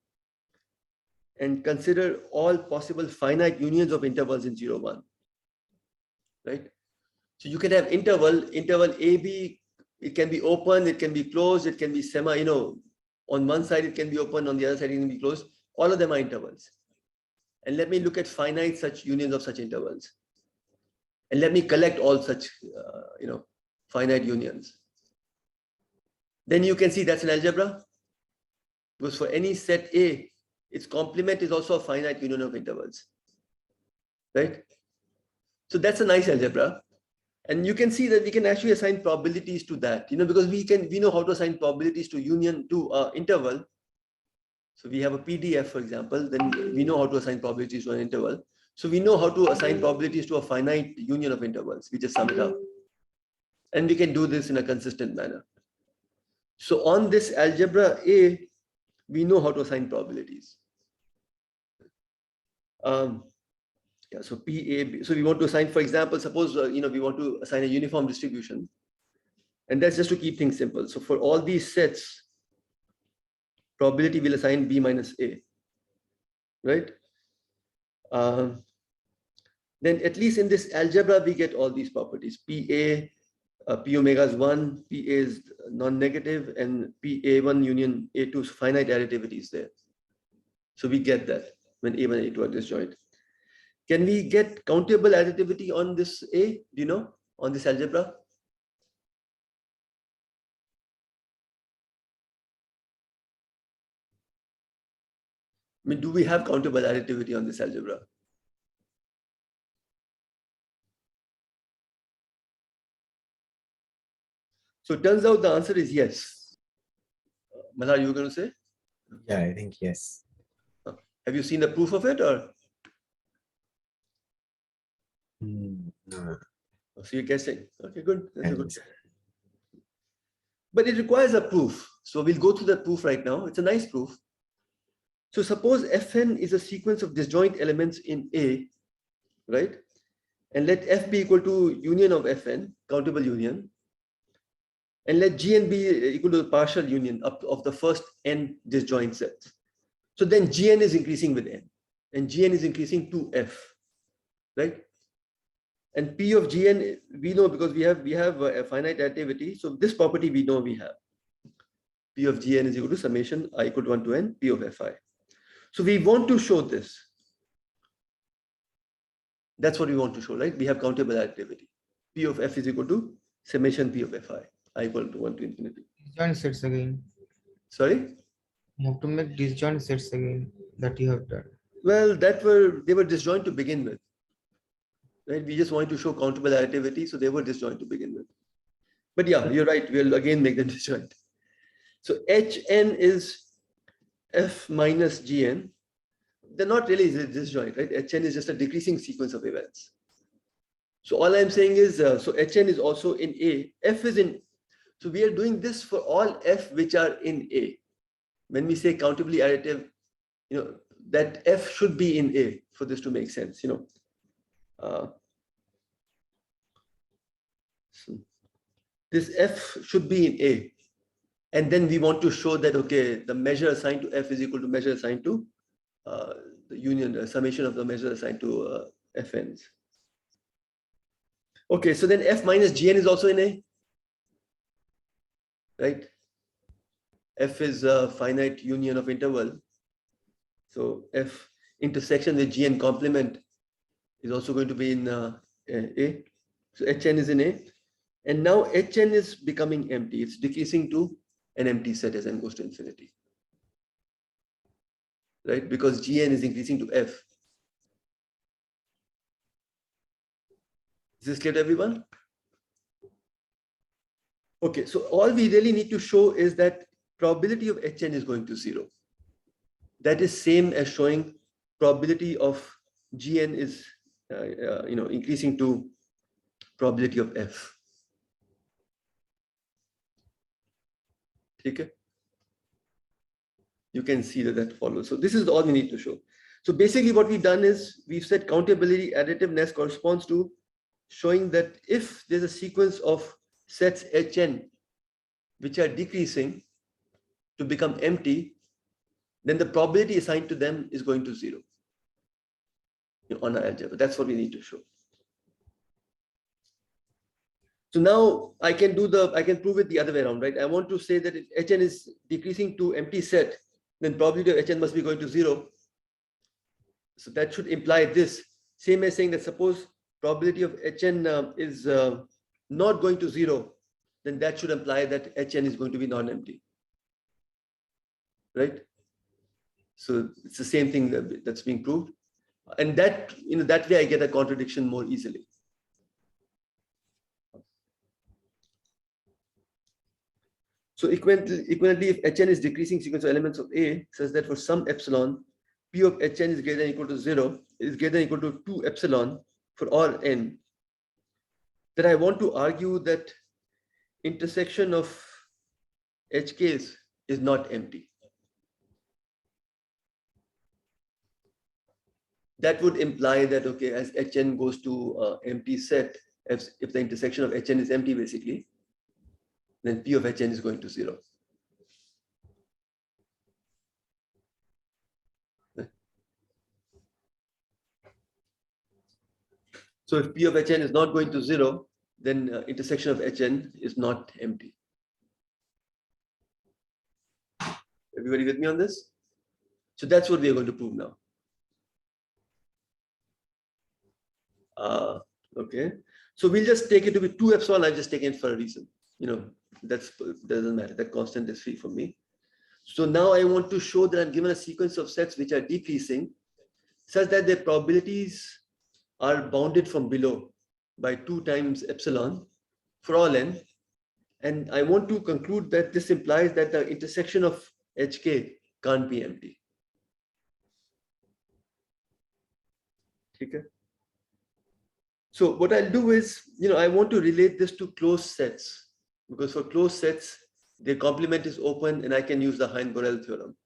[SPEAKER 1] and consider all possible finite unions of intervals in 0, 1. Right? So you can have interval AB, it can be open, it can be closed, it can be semi, on one side it can be open, on the other side it can be closed. All of them are intervals. And let me look at finite such unions of such intervals. And let me collect all such, finite unions. Then you can see that's an algebra. Because for any set A, its complement is also a finite union of intervals. Right? So that's a nice algebra. And you can see that we can actually assign probabilities to that, because we know how to assign probabilities to union to interval. So we have a PDF, for example, then we know how to assign probabilities to an interval. So we know how to assign probabilities to a finite union of intervals. We just sum it up. And we can do this in a consistent manner. So on this algebra A, we know how to assign probabilities. So PA, so we want to assign, for example, suppose, we want to assign a uniform distribution. And that's just to keep things simple. So for all these sets, probability will assign B minus A, right? Then at least in this algebra, we get all these properties. PA, P omega is 1, PA is non-negative, and PA1 union A2 finite additivity is there. So we get that when A1 and A2 are disjoint. Can we get countable additivity on this A? Do you know, on this algebra? I mean, do we have countable additivity on this algebra? So it turns out the answer is yes. Malhar, you were going to say?
[SPEAKER 2] Yeah, I think yes.
[SPEAKER 1] Have you seen the proof of it, or?
[SPEAKER 2] No.
[SPEAKER 1] So you're guessing. Okay, good. That's a good.
[SPEAKER 2] Yes.
[SPEAKER 1] But it requires a proof. So we'll go through that proof right now. It's a nice proof. So suppose Fn is a sequence of disjoint elements in A, right? And let F be equal to union of Fn, countable union. And let Gn be equal to the partial union of the first n disjoint sets. So then Gn is increasing with n, and Gn is increasing to F, right? And P of Gn we know because we have a finite additivity. So this property we know we have. P of Gn is equal to summation I equal to 1 to n P of Fi. So we want to show this. That's what we want to show, right? We have countable additivity. P of F is equal to summation P of Fi I equal to 1 to infinity.
[SPEAKER 4] Disjoint sets again.
[SPEAKER 1] Sorry?
[SPEAKER 4] You have to make disjoint sets again that you have done.
[SPEAKER 1] Well, they were disjoint to begin with. Right? We just wanted to show countable additivity, so they were disjoint to begin with. But yeah, you're right. We'll again make them disjoint. So Hn is F minus Gn. They're not really disjoint, right? Hn is just a decreasing sequence of events. So all I'm saying is, so Hn is also in A. F is in. So we are doing this for all F which are in A. When we say countably additive, that F should be in A for this to make sense, So this F should be in A. And then we want to show that, okay, the measure assigned to F is equal to measure assigned to the union, the summation of the measure assigned to Fn's. Okay, so then F minus Gn is also in A, right? F is a finite union of interval. So F intersection with Gn complement is also going to be in A. So Hn is in A. And now Hn is becoming empty. It's decreasing to an empty set as n goes to infinity. Right? Because Gn is increasing to F. Is this clear to everyone? Okay, so all we really need to show is that probability of Hn is going to 0. That is same as showing probability of Gn is increasing to probability of F. Okay. You can see that follows. So this is all we need to show. So basically what we've done is we've said countability additiveness corresponds to showing that if there's a sequence of sets Hn which are decreasing to become empty, then the probability assigned to them is going to 0 on our algebra. That's what we need to show. So now I can prove it the other way around, right? I want to say that if Hn is decreasing to empty set, then probability of Hn must be going to 0. So that should imply this. Same as saying that suppose probability of Hn is not going to 0, then that should imply that Hn is going to be non-empty, right? So it's the same thing that's being proved, and that that way I get a contradiction more easily. So equivalently, if Hn is decreasing sequence of elements of A, such that for some epsilon, P of Hn is greater than or equal to 0, is greater than or equal to 2 epsilon for all n, then I want to argue that intersection of HKs is not empty. That would imply that, okay, as Hn goes to empty set, if the intersection of Hn is empty, basically, then P of Hn is going to 0. So if P of Hn is not going to 0, then intersection of Hn is not empty. Everybody with me on this? So that's what we are going to prove now. Okay. So we'll just take it to be 2 epsilon. I've just taken it for a reason. That doesn't matter. That constant is free for me. So now I want to show that I'm given a sequence of sets which are decreasing, such that their probabilities are bounded from below by 2 times epsilon for all n. And I want to conclude that this implies that the intersection of Hk can't be empty. Okay. So what I'll do is, I want to relate this to closed sets, because for closed sets, their complement is open and I can use the Borel theorem.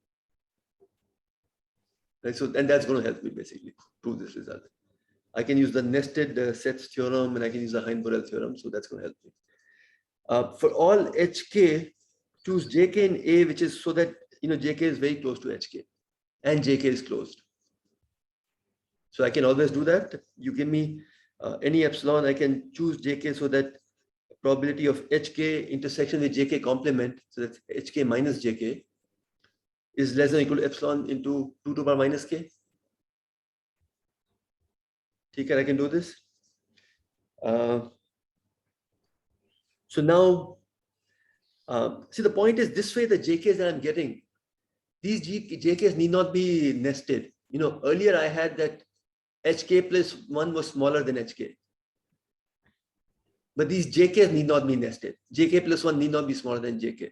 [SPEAKER 1] Right? So, and that's going to help me basically prove this result. I can use the nested sets theorem and I can use the Borel theorem. So that's going to help me. For all Hk, choose Jk in A, which is so that, Jk is very close to Hk and Jk is closed. So I can always do that. You give me any epsilon, I can choose Jk so that probability of Hk intersection with Jk complement, so that's Hk minus Jk, is less than or equal to epsilon into 2 to the power minus k. Okay, I can do this. So now, see, the point is this way, the Jks that I'm getting, these Jks need not be nested. Earlier I had that Hk plus 1 was smaller than Hk. But these Jks need not be nested. Jk plus 1 need not be smaller than Jk.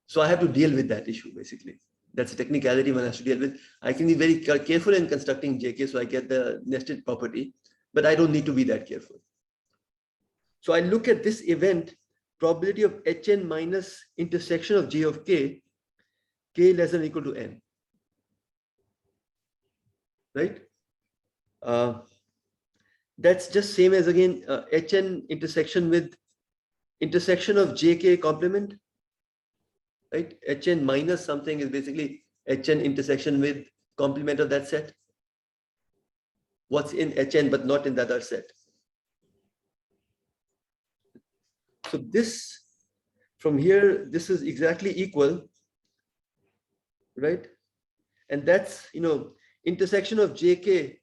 [SPEAKER 1] So I have to deal with that issue, basically. That's a technicality one has to deal with. I can be very careful in constructing Jk so I get the nested property, but I don't need to be that careful. So I look at this event, probability of Hn minus intersection of J of k less than or equal to n. Right? That's just same as again Hn intersection with intersection of Jk complement, right? Hn minus something is basically Hn intersection with complement of that set. What's in Hn but not in the other set. So this from here, this is exactly equal, right? And that's intersection of Jk,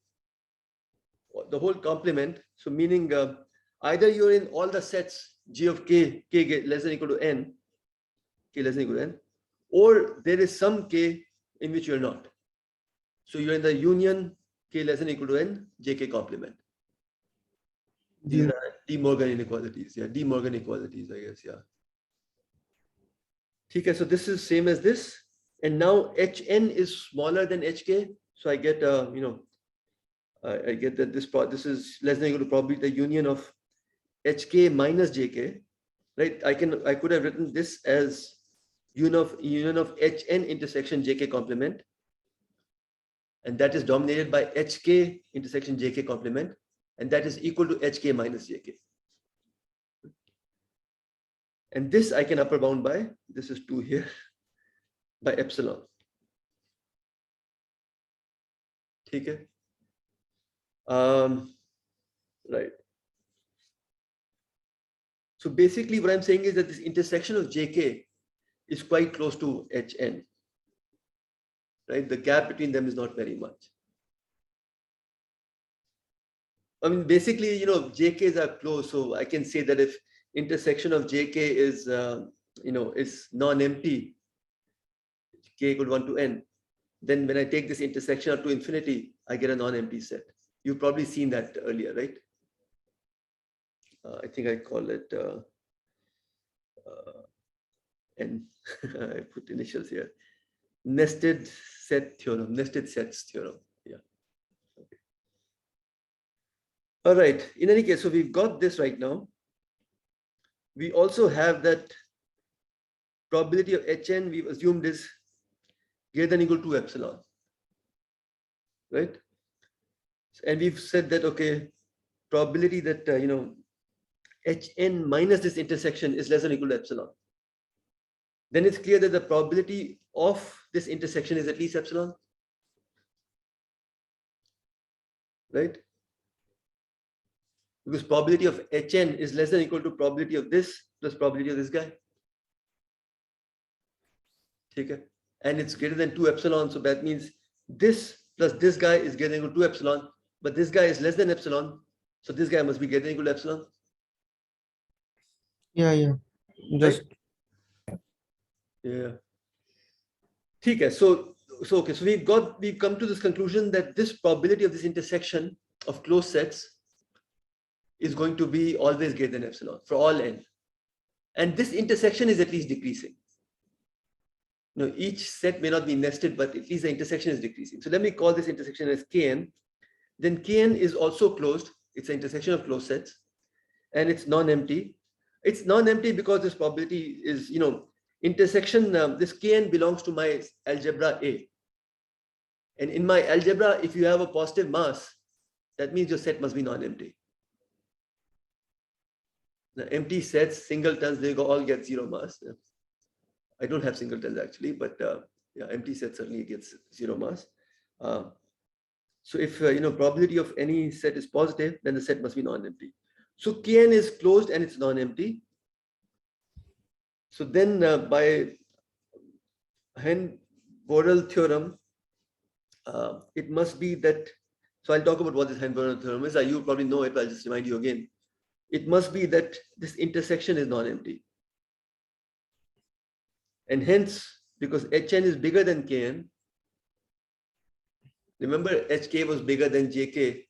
[SPEAKER 1] the whole complement. So meaning either you're in all the sets G of k less than or equal to n, k less than or equal to n, or there is some k in which you're not. So you're in the union k less than or equal to n, Jk complement. These are De Morgan inequalities. Yeah, De Morgan equalities, I guess. Yeah. Okay, so this is same as this. And now Hn is smaller than Hk. So I get, I get that this is less than or equal to probably the union of Hk minus Jk, right? I could have written this as union of Hn intersection Jk complement, and that is dominated by Hk intersection Jk complement, and that is equal to Hk minus Jk. And this I can upper bound by, this is 2 here, by epsilon. Okay. Right. So basically what I'm saying is that this intersection of Jk is quite close to Hn. Right? The gap between them is not very much. I mean, basically, you know, JKs are closed. So I can say that if intersection of JK is, you know, is non-empty, K equal 1 to N, then when I take this intersection up to infinity, I get a non-empty set. You've probably seen that earlier, right? I think I call it N. I put initials here. Nested set theorem, nested sets theorem. Yeah. Okay. All right. In any case, so we've got this right now. We also have that probability of Hn, we've assumed is greater than or equal to epsilon, right? And we've said that, okay, probability that, you know, Hn minus this intersection is less than or equal to epsilon. Then it's clear that the probability of this intersection is at least epsilon, right? Because probability of Hn is less than or equal to probability of this plus probability of this guy. Okay. And it's greater than 2 epsilon. So that means this plus this guy is greater than or equal to 2 epsilon, but this guy is less than epsilon. So this guy must be greater than or equal to epsilon.
[SPEAKER 4] Yeah. Just
[SPEAKER 1] Right? Yeah. Okay. So we've come to this conclusion that this probability of this intersection of closed sets is going to be always greater than epsilon for all n. And this intersection is at least decreasing. Now, each set may not be nested, but at least the intersection is decreasing. So let me call this intersection as Kn. Then Kn is also closed. It's an intersection of closed sets. And it's non-empty. It's non-empty because this probability is, you know, intersection, this Kn belongs to my algebra A. And in my algebra, if you have a positive mass, that means your set must be non-empty. The empty sets, singletons, they all get 0 mass. I don't have singletons actually, but yeah, empty set certainly gets 0 mass. So if you know, probability of any set is positive, then the set must be non-empty. So Kn is closed and it's non-empty. So then by Borel theorem, it must be that, so I'll talk about what this Borel theorem is. You probably know it, but I'll just remind you again. It must be that this intersection is non-empty. And hence, because Hn is bigger than Kn, remember Hk was bigger than Jk.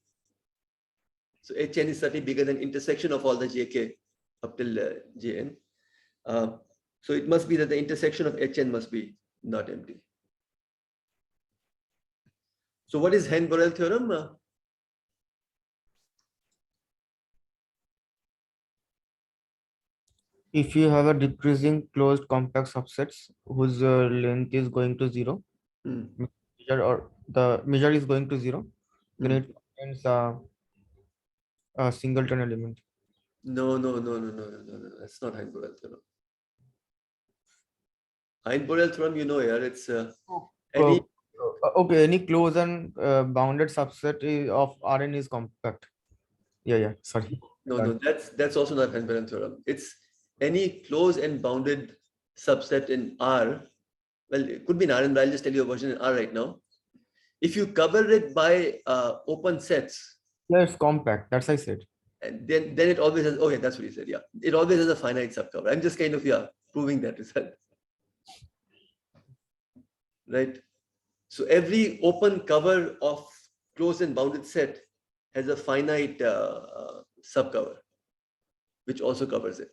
[SPEAKER 1] So Hn is certainly bigger than intersection of all the Jk up till Jn. So it must be that the intersection of Hn must be not empty. So what is Borel theorem?
[SPEAKER 4] if you have a decreasing closed compact subsets whose length is going to 0, measure or the measure is going to 0, then it contains a singleton element.
[SPEAKER 1] No. That's not Borel theorem. Borel theorem, you know, here it's any.
[SPEAKER 4] Okay, any closed and bounded subset of Rn is compact. Yeah. Sorry.
[SPEAKER 1] No, that's also not Borel theorem. It's any closed and bounded subset in R. Well, it could be in Rn, but I'll just tell you a version in R right now. If you cover it by open sets.
[SPEAKER 4] Yeah, it's compact. That's I said.
[SPEAKER 1] And then it always has, okay, that's what you said. Yeah. It always has a finite subcover. I'm just kind of, proving that result. Right. So every open cover of closed and bounded set has a finite subcover, which also covers it.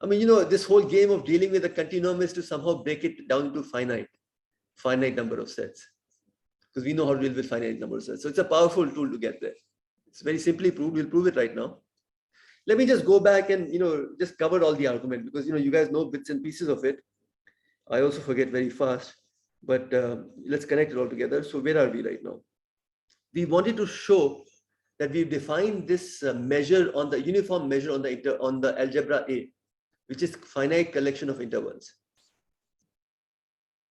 [SPEAKER 1] I mean, you know, this whole game of dealing with a continuum is to somehow break it down to finite number of sets, because we know how to deal with finite number of sets. So it's a powerful tool to get there. It's very simply proved. We'll prove it right now. Let me just go back and, you know, just cover all the argument, because, you know, you guys know bits and pieces of it. I also forget very fast, but let's connect it all together. So where are we right now? We wanted to show that we've defined this measure on the uniform measure on the algebra A, which is finite collection of intervals.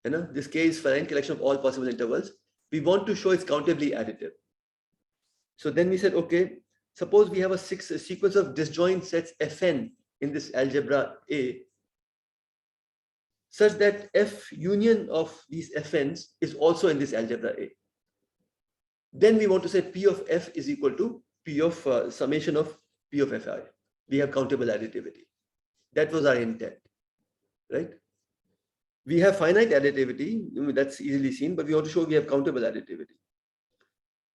[SPEAKER 1] You know, this K is finite collection of all possible intervals. We want to show it's countably additive. So then we said, okay, suppose we have a sequence of disjoint sets Fn in this algebra A, such that F union of these Fn's is also in this algebra A. Then we want to say P of F is equal to P of summation of P of Fi. We have countable additivity. That was our intent, right? We have finite additivity, that's easily seen, but we want to show we have countable additivity.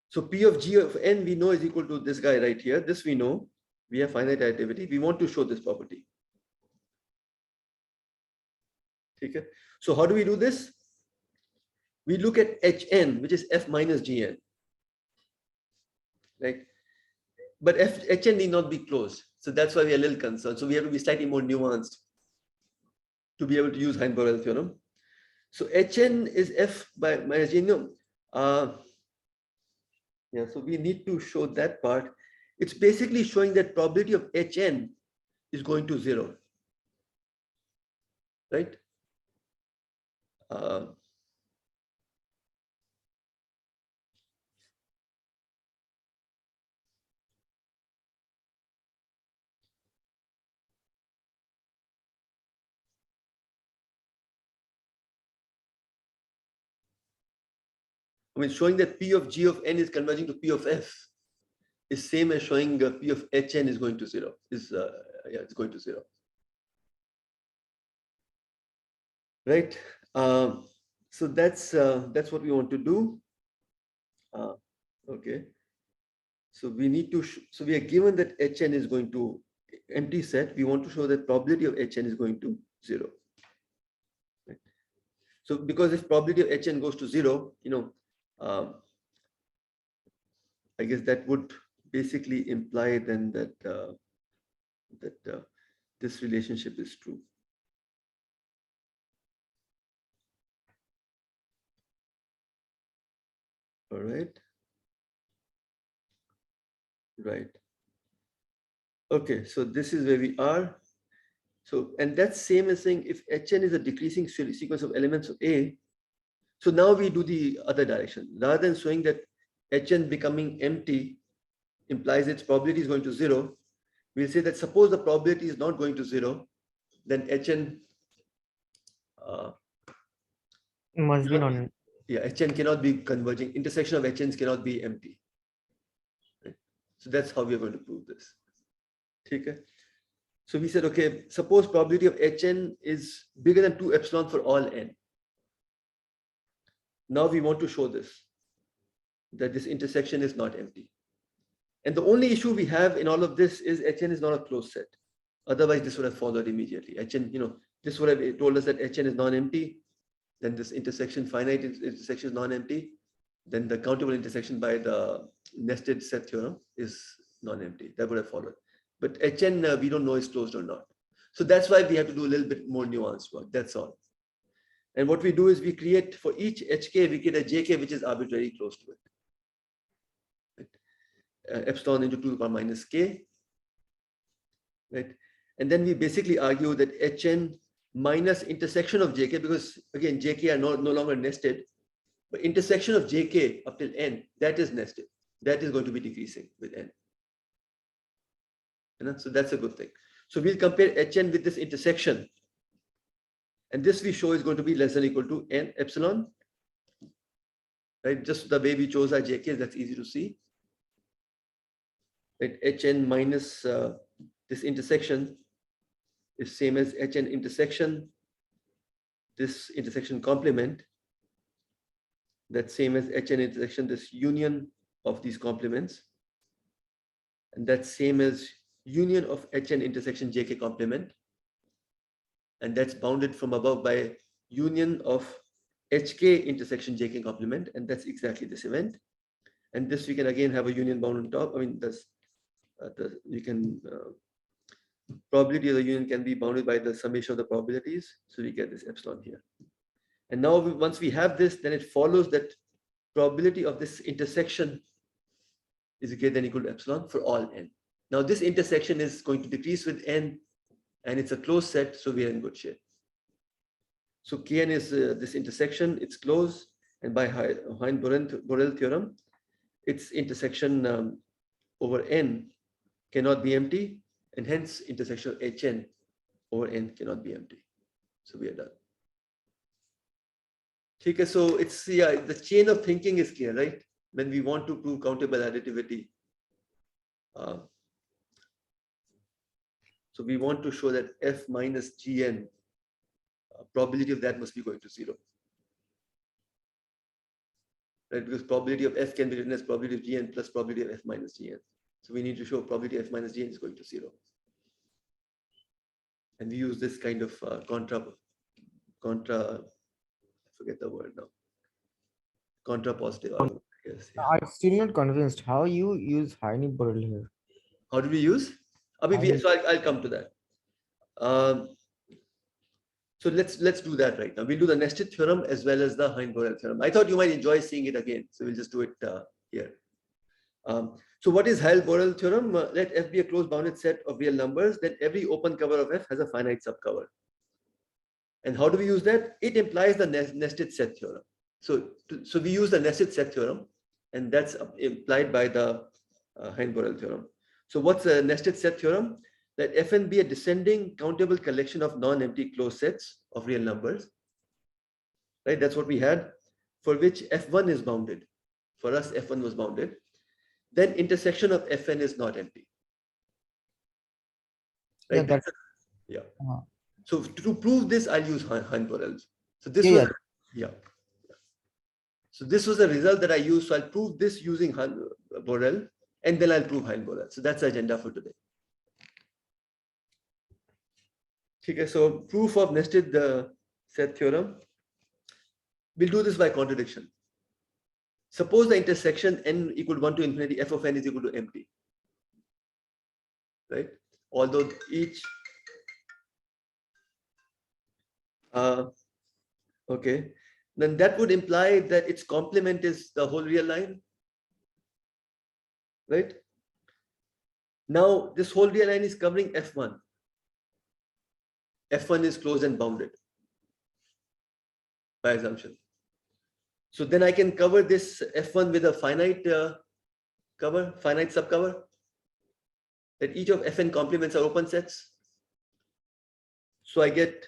[SPEAKER 1] So P of G of N we know is equal to this guy right here. This we know, we have finite additivity. We want to show this property. Okay. So how do we do this? We look at Hn, which is F minus Gn, right? But Hn need not be closed. So that's why we are a little concerned. So we have to be slightly more nuanced to be able to use Borel theorem. So Hn is F by minus Gn. Yeah, so we need to show that part. It's basically showing that probability of Hn is going to 0, right? I mean, showing that P of G of N is converging to P of F is same as showing P of Hn is going to 0. It's going to 0. Right. So that's what we want to do. Okay. So we need to. So we are given that Hn is going to empty set. We want to show that probability of Hn is going to 0. Right. So because if probability of Hn goes to 0, I guess that would basically imply then that this relationship is true. All right. Right. Okay, so this is where we are. So, and that's same as saying if Hn is a decreasing sequence of elements of A, so now we do the other direction. Rather than showing that Hn becoming empty implies its probability is going to 0, we'll say that suppose the probability is not going to 0, then Hn
[SPEAKER 4] Must be non.
[SPEAKER 1] Yeah, Hn cannot be converging. Intersection of Hns cannot be empty. Right? So that's how we are going to prove this. Okay. So we said, okay, suppose probability of Hn is bigger than 2 epsilon for all n. Now we want to show this, that this intersection is not empty. And the only issue we have in all of this is Hn is not a closed set. Otherwise, this would have followed immediately. Hn, this would have told us that Hn is non-empty. Then this intersection, finite intersection is non-empty. Then the countable intersection by the nested set theorem is non-empty. That would have followed. But Hn, we don't know is closed or not. So that's why we have to do a little bit more nuanced work. That's all. And what we do is we create for each Hk, we create a Jk which is arbitrarily close to it. Right? Epsilon into 2 to the power minus k. Right? And then we basically argue that Hn minus intersection of Jk, because again, Jk are no longer nested, but intersection of Jk up till n, that is nested. That is going to be decreasing with n. So that's a good thing. So we'll compare Hn with this intersection. And this we show is going to be less than or equal to n epsilon. Right? Just the way we chose our Jk, that's easy to see. Right? Hn minus this intersection is same as Hn intersection, this intersection complement. That's same as Hn intersection, this union of these complements. And that's same as union of Hn intersection Jk complement. And that's bounded from above by union of Hk intersection Jk complement. And that's exactly this event. And this we can again have a union bound on top. I mean, probability of the union can be bounded by the summation of the probabilities. So we get this epsilon here. And now once we have this, then it follows that probability of this intersection is greater than or equal to epsilon for all n. Now this intersection is going to decrease with n, and it's a closed set, so we are in good shape. So Kn is this intersection, it's closed, and by Borel theorem, its intersection over n cannot be empty, and hence intersection of Hn over n cannot be empty. So we are done. Okay, so it's the chain of thinking is clear, right? When we want to prove countable additivity, So we want to show that f minus gn, probability of that must be going to 0. Right? Because probability of f can be written as probability of gn plus probability of f minus gn. So we need to show probability f minus gn is going to 0. And we use this kind of contra, I forget the word now. Contrapositive. Yes. Yeah.
[SPEAKER 4] I'm still not convinced how you use Borel here.
[SPEAKER 1] How do we use? So I'll come to that. So let's do that right now. We'll do the nested theorem as well as the Borel theorem. I thought you might enjoy seeing it again, so we'll just do it here. So what is Borel theorem? Let f be a closed bounded set of real numbers, then every open cover of f has a finite subcover. And how do we use that? It implies the nested set theorem. So we use the nested set theorem, and that's implied by the Borel theorem. So what's a nested set theorem? That Fn be a descending countable collection of non-empty closed sets of real numbers. Right, that's what we had, for which F1 is bounded. For us, F1 was bounded. Then intersection of Fn is not empty. Right? Yeah. So to prove this, I'll use Borel. So this was So this was a result that I used. So I'll prove this using Borel, and then I'll prove Borel. So that's the agenda for today. Okay, so proof of nested set theorem. We'll do this by contradiction. Suppose the intersection n equal to 1 to infinity, f of n is equal to empty. Right? Although each okay, then that would imply that its complement is the whole real line. Right? Now this whole real line is covering f1. F1 is closed and bounded by assumption. So then I can cover this F1 with a finite finite subcover, that each of Fn complements are open sets. So I get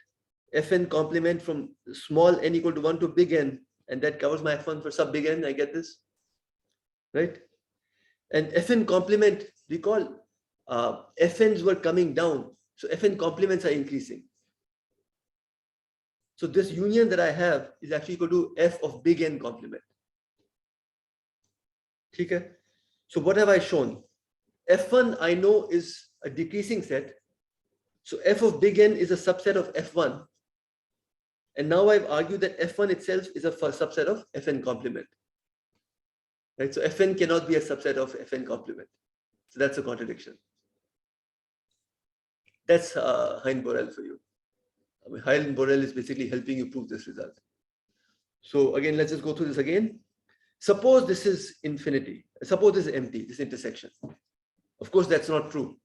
[SPEAKER 1] Fn complement from small n equal to 1 to big N, and that covers my F1 for sub big N. I get this, right? And Fn complement, recall, Fn's were coming down, so Fn complements are increasing. So this union that I have is actually equal to f of big N complement. Okay? So what have I shown? F1 I know is a decreasing set. So f of big N is a subset of f1. And now I've argued that f1 itself is a subset of Fn complement. Right? So Fn cannot be a subset of Fn complement. So that's a contradiction. That's Borel for you. Borel is basically helping you prove this result. So again, let's just go through this again. Suppose this is infinity. Suppose this is empty, this intersection. Of course, that's not true.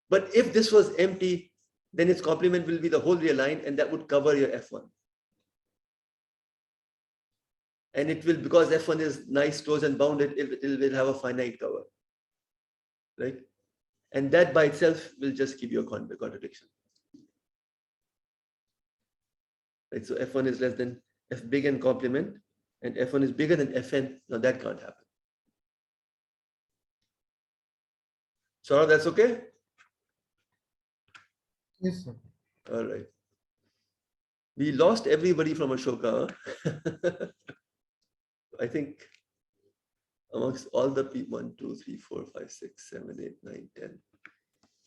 [SPEAKER 1] But if this was empty, then its complement will be the whole real line, and that would cover your F1. And it will, because F1 is nice, closed and bounded, it will have a finite cover. Right? And that by itself will just give you a contradiction. Right, so F1 is less than f big N complement, and F1 is bigger than Fn. Now that can't happen. So that's okay?
[SPEAKER 4] Yes, sir.
[SPEAKER 1] All right. We lost everybody from Ashoka. I think amongst all the people, 1, 2, 3, 4, 5, 6, 7, 8, 9, 10.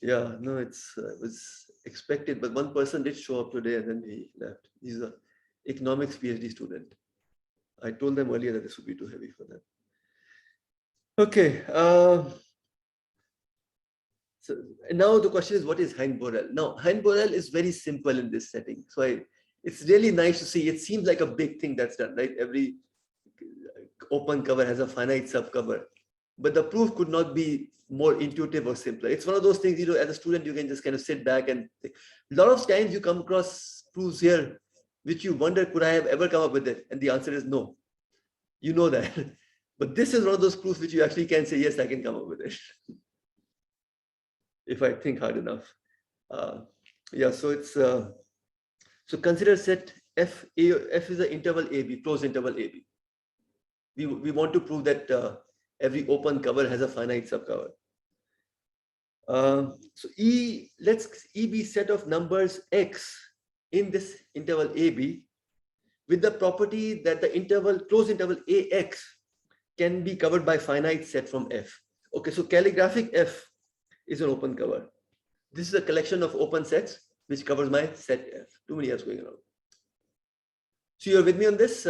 [SPEAKER 1] Yeah, no, it was expected, but one person did show up today and then he left. He's an economics PhD student. I told them earlier that this would be too heavy for them. Okay. So now the question is, what is Borel? Now, Borel is very simple in this setting. So it's really nice to see. It seems like a big thing that's done, right? Every open cover has a finite subcover. But the proof could not be more intuitive or simpler. It's one of those things, as a student, you can just kind of sit back and think. A lot of times you come across proofs here, which you wonder, could I have ever come up with it? And the answer is no. You know that. But this is one of those proofs which you actually can say, yes, I can come up with it. If I think hard enough. Yeah, so it's, so consider set F is an interval AB, closed interval AB. We want to prove that every open cover has a finite subcover. So let's E be set of numbers X in this interval AB with the property that the interval, closed interval AX can be covered by finite set from F. Okay, so calligraphic F is an open cover. This is a collection of open sets which covers my set F. Too many F's going around. So you're with me on this?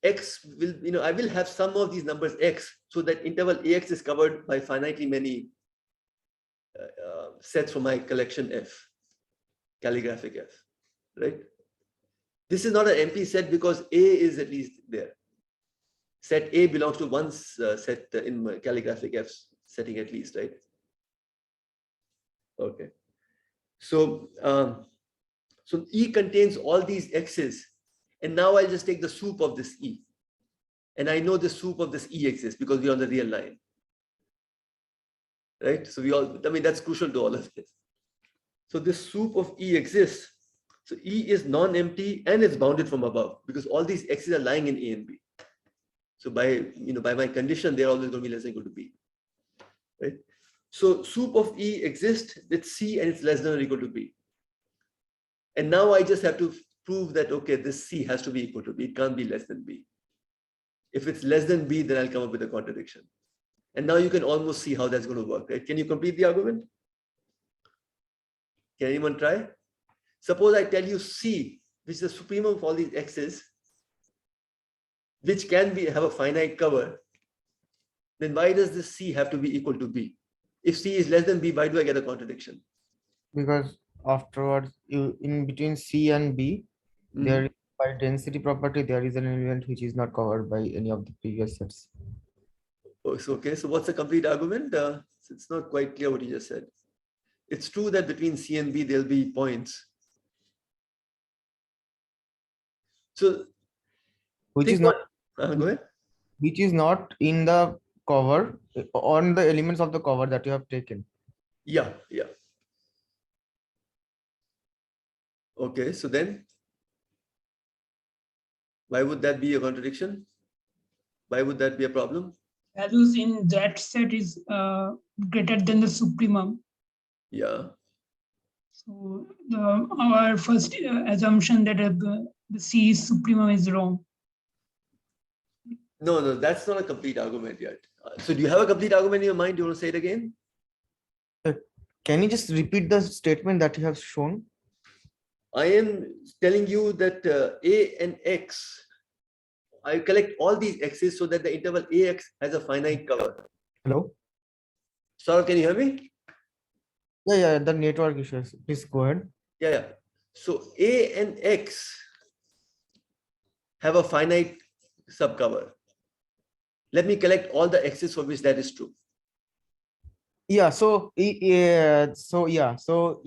[SPEAKER 1] X will, I will have some of these numbers X, so that interval AX is covered by finitely many sets from my collection F, calligraphic F, right? This is not an empty set because A is at least there. Set A belongs to one set in my calligraphic F setting at least, right? Okay. So, so E contains all these X's, and now I'll just take the soup of this E. And I know the soup of this E exists because we're on the real line. Right? So that's crucial to all of this. So this soup of E exists. So E is non-empty and it's bounded from above because all these X's are lying in A and B. So by my condition, they're always going to be less than equal to B. Right? So soup of E exists with C and it's less than or equal to B. And now I just have to prove that, okay, this C has to be equal to B. It can't be less than B. If it's less than B, then I'll come up with a contradiction. And now you can almost see how that's going to work, right? Can you complete the argument? Can anyone try? Suppose I tell you C, which is the supremum of all these X's, which can have a finite cover. Then why does this C have to be equal to B? If C is less than B, why do I get a contradiction?
[SPEAKER 4] Because afterwards, in between C and B, there is, by density property, there is an element which is not covered by any of the previous sets.
[SPEAKER 1] Oh, so, okay, so what's the complete argument? It's not quite clear what you just said. It's true that between C and B, there'll be points. So,
[SPEAKER 4] Which is not,
[SPEAKER 1] go ahead.
[SPEAKER 4] which is not in the cover, on the elements of the cover that you have taken.
[SPEAKER 1] Yeah. Okay, so then why would that be a contradiction? Why would that be a problem?
[SPEAKER 7] Values in that set is greater than the supremum.
[SPEAKER 1] Yeah.
[SPEAKER 7] So our first assumption that the C is supremum is wrong.
[SPEAKER 1] No, that's not a complete argument yet. So do you have a complete argument in your mind? Do you want to say it again?
[SPEAKER 4] Can you just repeat the statement that you have shown?
[SPEAKER 1] I am telling you that A and X, I collect all these X's so that the interval AX has a finite cover.
[SPEAKER 4] Hello?
[SPEAKER 1] Saurav, can you hear me?
[SPEAKER 4] Yeah, the network issues. Please go ahead.
[SPEAKER 1] Yeah. So A and X have a finite subcover. Let me collect all the X's for which that is true.
[SPEAKER 4] Yeah, so you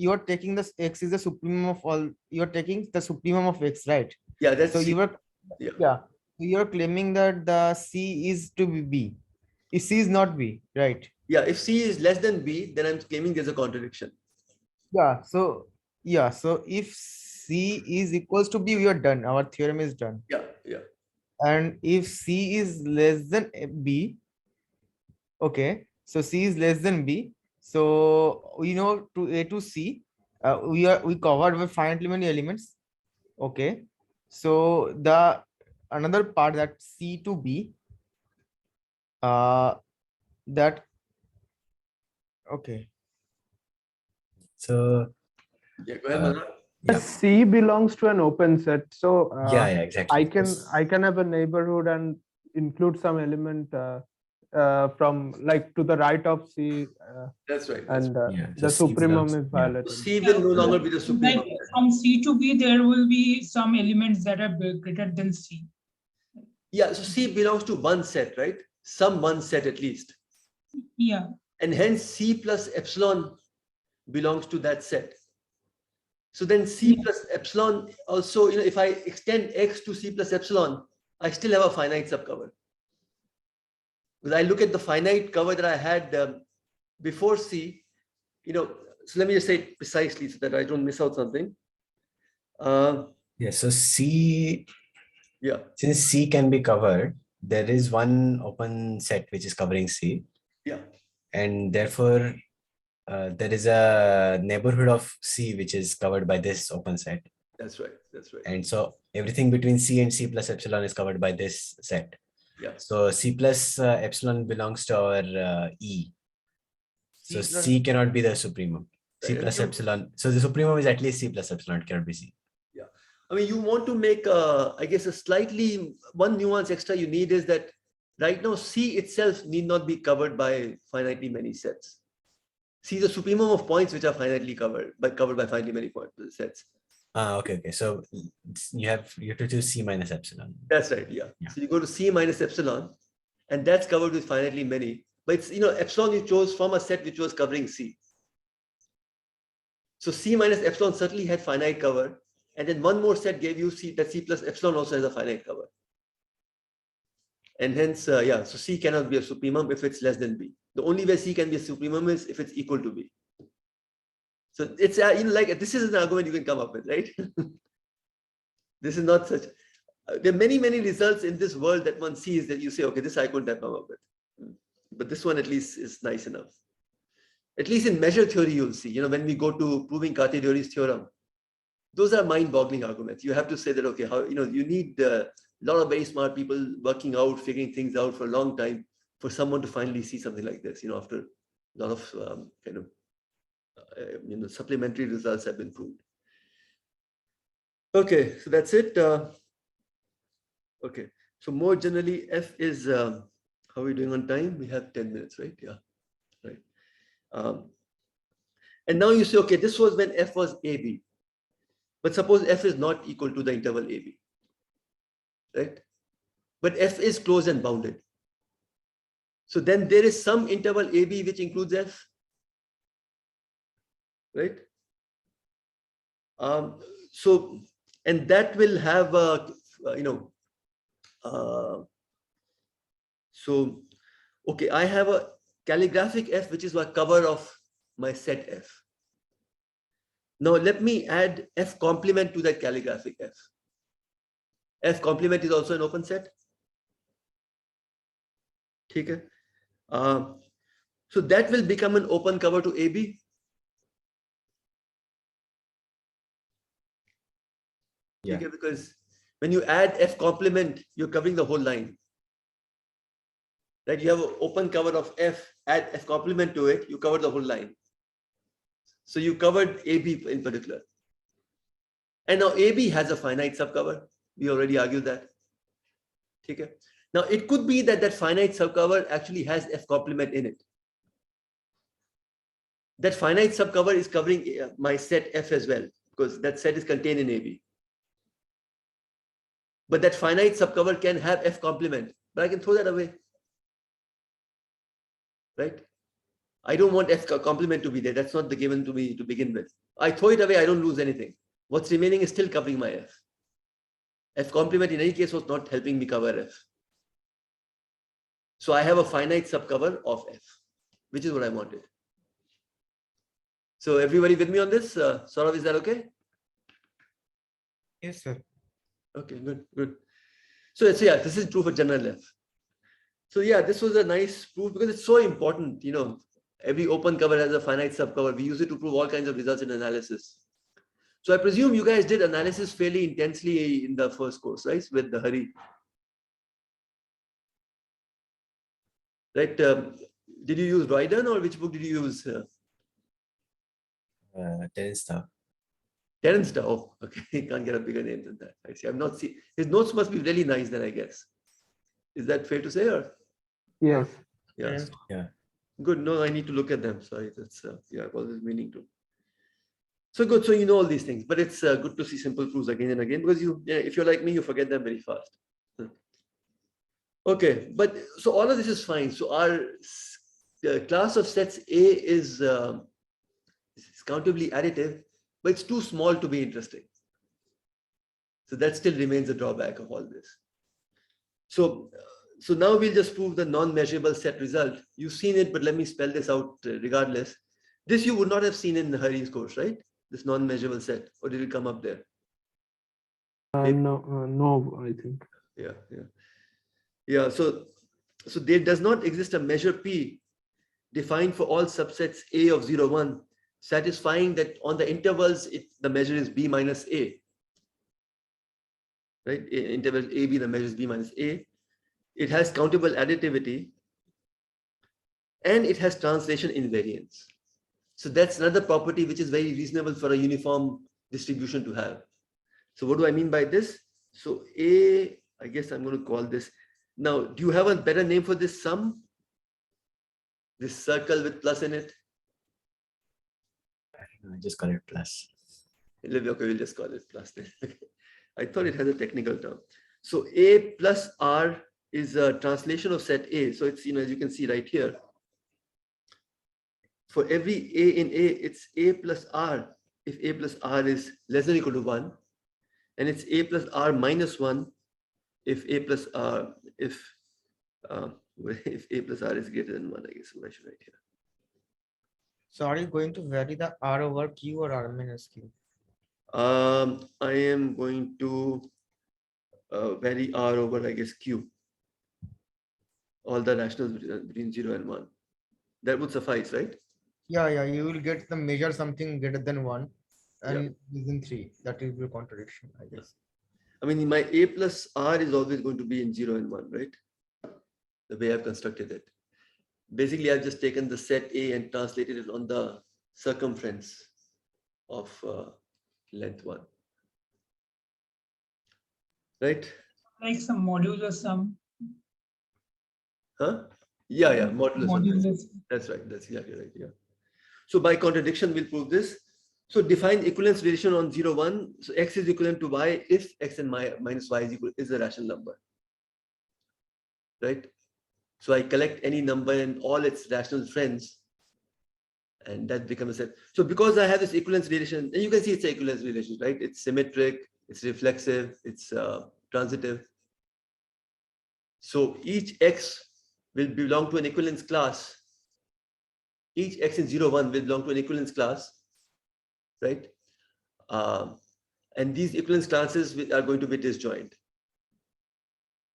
[SPEAKER 4] are taking this X is the supremum of all, you are taking the supremum of X, right?
[SPEAKER 1] Yeah, that's
[SPEAKER 4] so
[SPEAKER 1] C.
[SPEAKER 4] you are you are claiming that the C is to be B. If C is not B, right?
[SPEAKER 1] Yeah, if C is less than B, then I'm claiming there's a contradiction.
[SPEAKER 4] So if C is equals to B, we are done. Our theorem is done.
[SPEAKER 1] Yeah.
[SPEAKER 4] And if C is less than B, okay, so C is less than B. So we know to A to C, we covered with finitely many elements. Okay, so the another part that C to B, that okay.
[SPEAKER 2] So
[SPEAKER 1] Yeah, go ahead, Manoj.
[SPEAKER 2] yeah,
[SPEAKER 6] C belongs to an open set, so
[SPEAKER 2] yeah, exactly.
[SPEAKER 6] I can have a neighborhood and include some element from like to the right of C,
[SPEAKER 1] That's right.
[SPEAKER 6] and
[SPEAKER 2] Yeah,
[SPEAKER 6] the
[SPEAKER 2] so C
[SPEAKER 6] supremum
[SPEAKER 2] belongs-
[SPEAKER 6] is violated.
[SPEAKER 1] C will no longer be the supremum.
[SPEAKER 7] Like from C to B, there will be some elements that are greater than C.
[SPEAKER 1] Yeah, so C belongs to one set, right? Some one set at least.
[SPEAKER 7] Yeah.
[SPEAKER 1] And hence C plus epsilon belongs to that set. So then C plus epsilon also, if I extend X to C plus epsilon, I still have a finite subcover. Because I look at the finite cover that I had before C, so let me just say it precisely so that I don't miss out something.
[SPEAKER 2] Yeah, so C,
[SPEAKER 1] Yeah.
[SPEAKER 2] since C can be covered, there is one open set which is covering C.
[SPEAKER 1] Yeah.
[SPEAKER 2] And therefore, there is a neighborhood of C which is covered by this open set.
[SPEAKER 1] That's right. That's right.
[SPEAKER 2] And so everything between C and C plus epsilon is covered by this set.
[SPEAKER 1] Yeah.
[SPEAKER 2] So C plus epsilon belongs to our E. So
[SPEAKER 1] C plus-
[SPEAKER 2] C cannot be the supremum. C
[SPEAKER 1] Right,
[SPEAKER 2] plus
[SPEAKER 1] you-
[SPEAKER 2] epsilon. So the supremum is at least C plus epsilon. It cannot be C.
[SPEAKER 1] I mean, you want to make, I guess, a slightly, one nuance extra you need is that right now C itself need not be covered by finitely many sets. C is the supremum of points which are finitely covered by finitely many sets.
[SPEAKER 2] Okay. So you have to choose C minus epsilon.
[SPEAKER 1] That's right. Yeah.
[SPEAKER 2] Yeah.
[SPEAKER 1] So you go to C minus epsilon, and that's covered with finitely many. But it's, epsilon you chose from a set which was covering C. So C minus epsilon certainly had finite cover. And then one more set gave you C, that C plus epsilon also has a finite cover. And hence, so C cannot be a supremum if it's less than B. The only way C can be a supremum is if it's equal to B. So it's, like this is an argument you can come up with, right? This is not such. There are many, many results in this world that one sees that you say, okay, this I couldn't have come up with. But this one at least is nice enough. At least in measure theory, you'll see, when we go to proving Cartesian's theorem, those are mind-boggling arguments. You have to say that, okay, how, you need a lot of very smart people working out, figuring things out for a long time for someone to finally see something like this, after a lot of supplementary results have been proved. Okay, so that's it. Okay, so more generally, F is, how are we doing on time? We have 10 minutes, right? Yeah, right. And now you say, okay, this was when F was AB. But suppose F is not equal to the interval AB, right? But F is closed and bounded. So then there is some interval AB which includes F, right? So, and that will have, so, okay, I have a calligraphic F, which is a cover of my set F. Now let me add F complement to that calligraphic F. F complement is also an open set. Okay. So that will become an open cover to AB.
[SPEAKER 2] Yeah.
[SPEAKER 1] Okay, because when you add F complement, you're covering the whole line. Right? You have an open cover of F, add F complement to it, you cover the whole line. So you covered AB in particular. And now AB has a finite subcover. We already argued that. Okay. Now it could be that that finite subcover actually has F complement in it. That finite subcover is covering my set F as well, because that set is contained in AB. But that finite subcover can have F complement, but I can throw that away. Right? I don't want F complement to be there. That's not the given to me to begin with. I throw it away, I don't lose anything. What's remaining is still covering my F. F complement in any case was not helping me cover F. So I have a finite subcover of F, which is what I wanted. So everybody with me on this? Saurav, is that okay?
[SPEAKER 4] Yes, sir.
[SPEAKER 1] Okay, good. So yeah, this is true for general F. So yeah, this was a nice proof because it's so important, every open cover has a finite subcover. We use it to prove all kinds of results in analysis. So I presume you guys did analysis fairly intensely in the first course, right? With the Hari. Right? Did you use Royden or which book did you use?
[SPEAKER 2] Terence Star.
[SPEAKER 1] Terence Star. Oh, okay. Can't get a bigger name than that. I see. I'm not see. His notes must be really nice then, I guess. Is that fair to say? Or
[SPEAKER 6] Yes.
[SPEAKER 1] yeah.
[SPEAKER 2] Yeah.
[SPEAKER 1] Good. No, I need to look at them. Sorry. That's yeah, I've always meaning to. So good. So you know all these things, but it's good to see simple proofs again and again because if you're like me, you forget them very fast. Okay, but so all of this is fine. So our class of sets A is countably additive, but it's too small to be interesting. So that still remains a drawback of all this. So now we'll just prove the non-measurable set result. You've seen it, but let me spell this out regardless. This you would not have seen in Hari's course, right? This non-measurable set, or did it come up there?
[SPEAKER 6] No, I think.
[SPEAKER 1] Yeah. So there does not exist a measure P defined for all subsets A of 0, 1, satisfying that on the intervals, the measure is B minus A. Right? Interval AB, the measure is B minus A. It has countable additivity, and it has translation invariance. So that's another property which is very reasonable for a uniform distribution to have. So what do I mean by this? So A, I guess I'm going to call this. Now, do you have a better name for this sum? This circle with plus in it?
[SPEAKER 2] Just call it plus.
[SPEAKER 1] Okay, we'll just call it plus then. I thought it has a technical term. So A plus R is a translation of set A. So it's, as you can see right here, for every A in A, it's A plus R if A plus R is less than or equal to 1. And it's A plus R minus 1 if A plus R, if A plus R is greater than 1, I guess. What I should write here.
[SPEAKER 4] So are you going to vary the R over Q or R minus Q?
[SPEAKER 1] I am going to vary R over, I guess, Q. All the rationals between 0 and 1. That would suffice, right?
[SPEAKER 4] Yeah, you will get the measure something greater than 1 and within 3. That is your contradiction, I guess.
[SPEAKER 1] I mean, my A plus R is always going to be in 0 and 1, right? The way I've constructed it. Basically, I've just taken the set A and translated it on the circumference of length 1. Right?
[SPEAKER 7] Like some modular sum.
[SPEAKER 1] Huh? Yeah, modulus.
[SPEAKER 7] Modulus.
[SPEAKER 1] That's right. That's exactly right. Yeah. So by contradiction, we'll prove this. So define equivalence relation on 0, 1. So x is equivalent to y if x and minus y is a rational number. Right? So I collect any number and all its rational friends, and that becomes a set. So because I have this equivalence relation, and you can see it's an equivalence relation, right? It's symmetric, it's reflexive, it's transitive. So each x will belong to an equivalence class. Each x in 0, 1 will belong to an equivalence class, right? And these equivalence classes are going to be disjoint,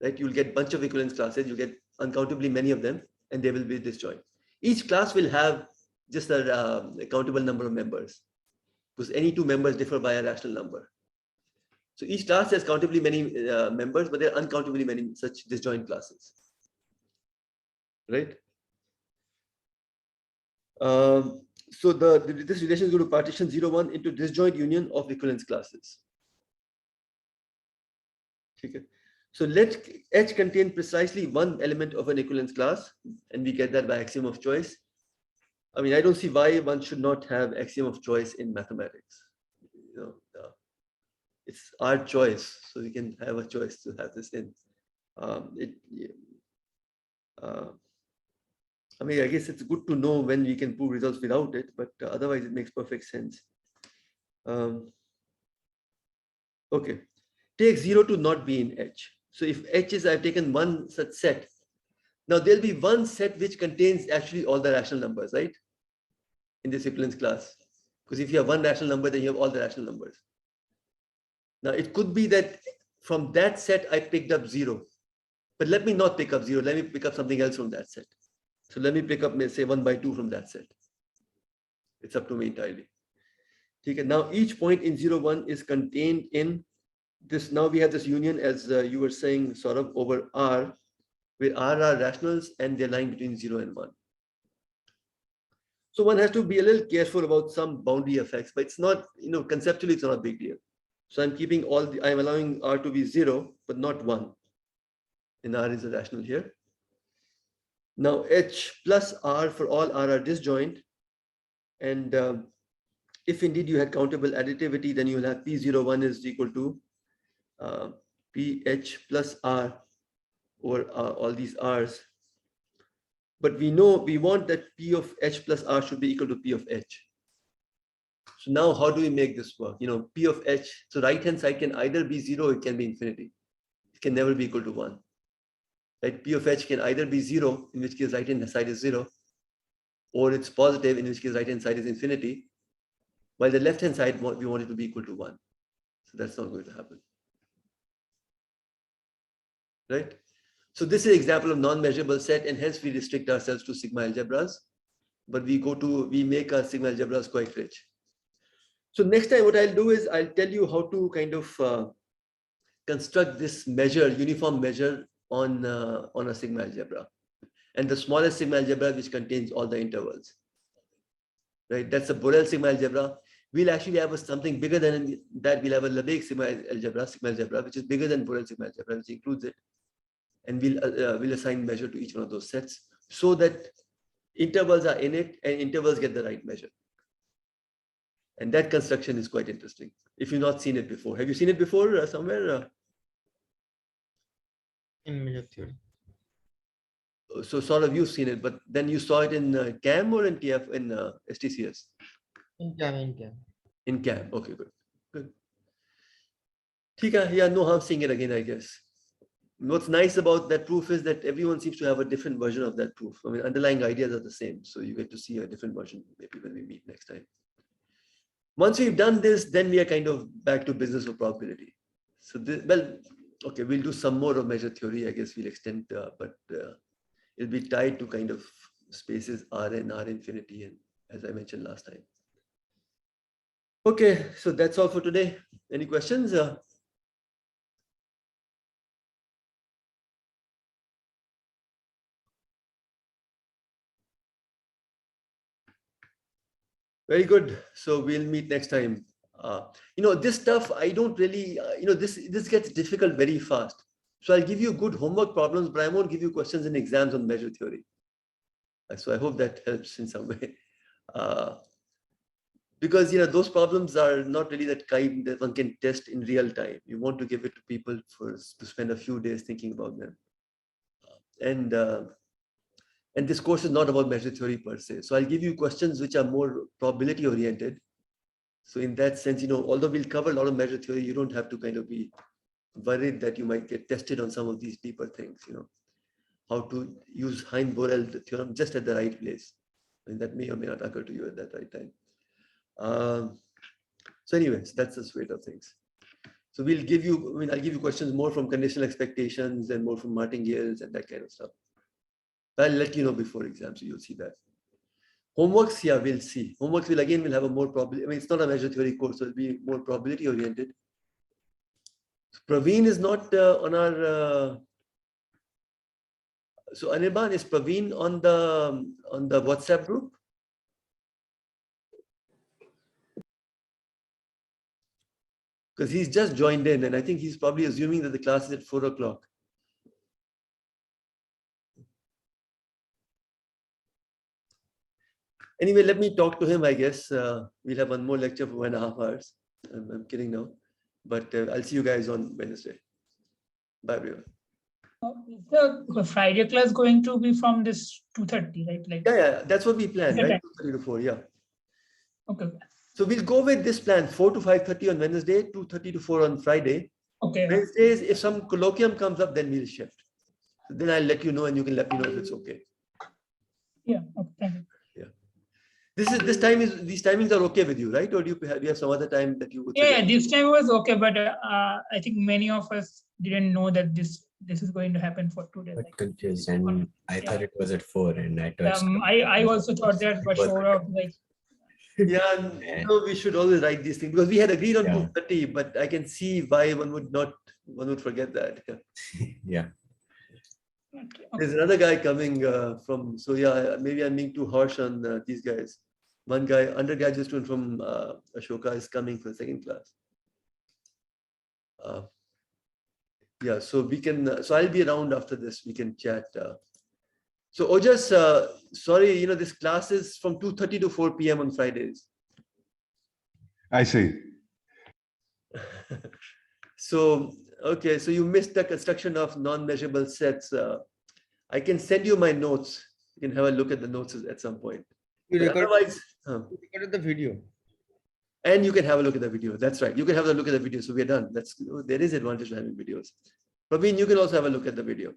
[SPEAKER 1] right? You'll get a bunch of equivalence classes, you get uncountably many of them, and they will be disjoint. Each class will have just a countable number of members, because any two members differ by a rational number. So each class has countably many members, but there are uncountably many such disjoint classes, right? So this relation is going to partition 0, 1 into disjoint union of equivalence classes. Okay. So let H contain precisely one element of an equivalence class, and we get that by axiom of choice. I mean, I don't see why one should not have axiom of choice in mathematics. It's our choice, so we can have a choice to have this in. I mean, I guess it's good to know when we can prove results without it, but otherwise it makes perfect sense. Okay, take 0 to not be in H. So if H is, I've taken one such set. Now there'll be one set which contains actually all the rational numbers, right? In this equivalence class. Because if you have one rational number, then you have all the rational numbers. Now it could be that from that set, I picked up 0. But let me not pick up 0. Let me pick up something else from that set. So let me pick up, say, 1 by 2 from that set. It's up to me entirely. Okay, now each point in 0, 1 is contained in this. Now we have this union, as you were saying, sort of over R, where R are rationals and they're lying between 0 and 1. So one has to be a little careful about some boundary effects, but it's not, conceptually it's not a big deal. So I'm keeping I'm allowing R to be 0, but not 1. And R is a rational here. Now H plus R for all R are disjoint. And if indeed you had countable additivity, then you will have P01 is equal to PH plus R over all these R's. But we know we want that P of H plus R should be equal to P of H. So now how do we make this work? P of H, so right hand side can either be 0 or it can be infinity. It can never be equal to 1. Right? P of H can either be 0, in which case right hand side is 0, or it's positive, in which case right hand side is infinity, while the left hand side we want it to be equal to 1. So that's not going to happen. Right? So this is an example of non-measurable set, and hence we restrict ourselves to sigma algebras. but we make our sigma algebras quite rich. So next time what I'll do is I'll tell you how to kind of construct this measure, uniform measure on a sigma algebra, and the smallest sigma algebra which contains all the intervals. Right, that's a Borel sigma algebra. We'll actually have something bigger than that. We'll have a Lebesgue sigma algebra, which is bigger than Borel sigma algebra, which includes it. And we'll assign measure to each one of those sets so that intervals are in it and intervals get the right measure. And that construction is quite interesting. If you've not seen it before, have you seen it before somewhere?
[SPEAKER 4] In measure theory.
[SPEAKER 1] So sort of you've seen it, but then you saw it in CAM or in TF in STCS?
[SPEAKER 4] In CAM.
[SPEAKER 1] In CAM. Okay, good. Yeah, no harm seeing it again, I guess. What's nice about that proof is that everyone seems to have a different version of that proof. I mean, underlying ideas are the same, so you get to see a different version maybe when we meet next time. Once we've done this, then we are kind of back to business of probability. So, okay, we'll do some more of measure theory. I guess we'll extend, but it'll be tied to kind of spaces Rn, R infinity, and as I mentioned last time. Okay, so that's all for today. Any questions? Very good. So we'll meet next time. This stuff, I don't really, this gets difficult very fast. So I'll give you good homework problems, but I won't give you questions in exams on measure theory. So I hope that helps in some way. Because, those problems are not really that kind that one can test in real time. You want to give it to people to spend a few days thinking about them. And this course is not about measure theory per se. So I'll give you questions which are more probability oriented. So in that sense, although we'll cover a lot of measure theory, you don't have to kind of be worried that you might get tested on some of these deeper things, how to use Borel theorem just at the right place. And that may or may not occur to you at that right time. So anyways, that's the state of things. So we'll give you, I'll give you questions more from conditional expectations and more from martingales and that kind of stuff. I'll let you know before exam, so you'll see that. Homeworks, yeah, we'll see. Homeworks will have a more probability. It's not a measure theory course, so it'll be more probability oriented. Praveen is not on our. So Anirban, is Praveen on the WhatsApp group? Because he's just joined in, and I think he's probably assuming that the class is at 4 o'clock. Anyway, let me talk to him, I guess. We'll have one more lecture for 1.5 hours. I'm kidding now. But I'll see you guys on Wednesday. Bye, everyone.
[SPEAKER 7] Is the Friday class going to be from this 2:30, right?
[SPEAKER 1] Yeah, that's what we planned, right? 2:30 to 4, yeah.
[SPEAKER 7] Okay.
[SPEAKER 1] So we'll go with this plan, 4 to 5:30 on Wednesday, 2:30 to 4 on Friday.
[SPEAKER 7] Okay.
[SPEAKER 1] Wednesdays, if some colloquium comes up, then we'll shift. So then I'll let you know, and you can let me know if it's okay.
[SPEAKER 7] Yeah. Okay. Thank you.
[SPEAKER 1] These timings are okay with you, right? Or do you have some other time that you would
[SPEAKER 7] Yeah, this time was okay, but I think many of us didn't know that this is going to happen for 2 days.
[SPEAKER 2] But confused, and I thought it was at 4, and I touched.
[SPEAKER 7] I also thought that, but showed up like.
[SPEAKER 1] Yeah, we should always write these things because we had agreed on 2:30, but I can see why one would forget that.
[SPEAKER 2] Yeah.
[SPEAKER 7] Okay.
[SPEAKER 1] There's another guy coming from, so yeah, maybe I'm being too harsh on these guys. One guy, undergraduate student from Ashoka, is coming for the second class. Yeah, so we can, so I'll be around after this, we can chat. So Ojas, sorry, this class is from 2:30 to 4 p.m. on Fridays.
[SPEAKER 8] I see.
[SPEAKER 1] So, okay, so you missed the construction of non-measurable sets. I can send you my notes. You can have a look at the notes at some point.
[SPEAKER 4] Otherwise, you recorded the video.
[SPEAKER 1] And you can have a look at the video. That's right. You can have a look at the video. So we're done. There is advantage to having videos. Praveen, you can also have a look at the video.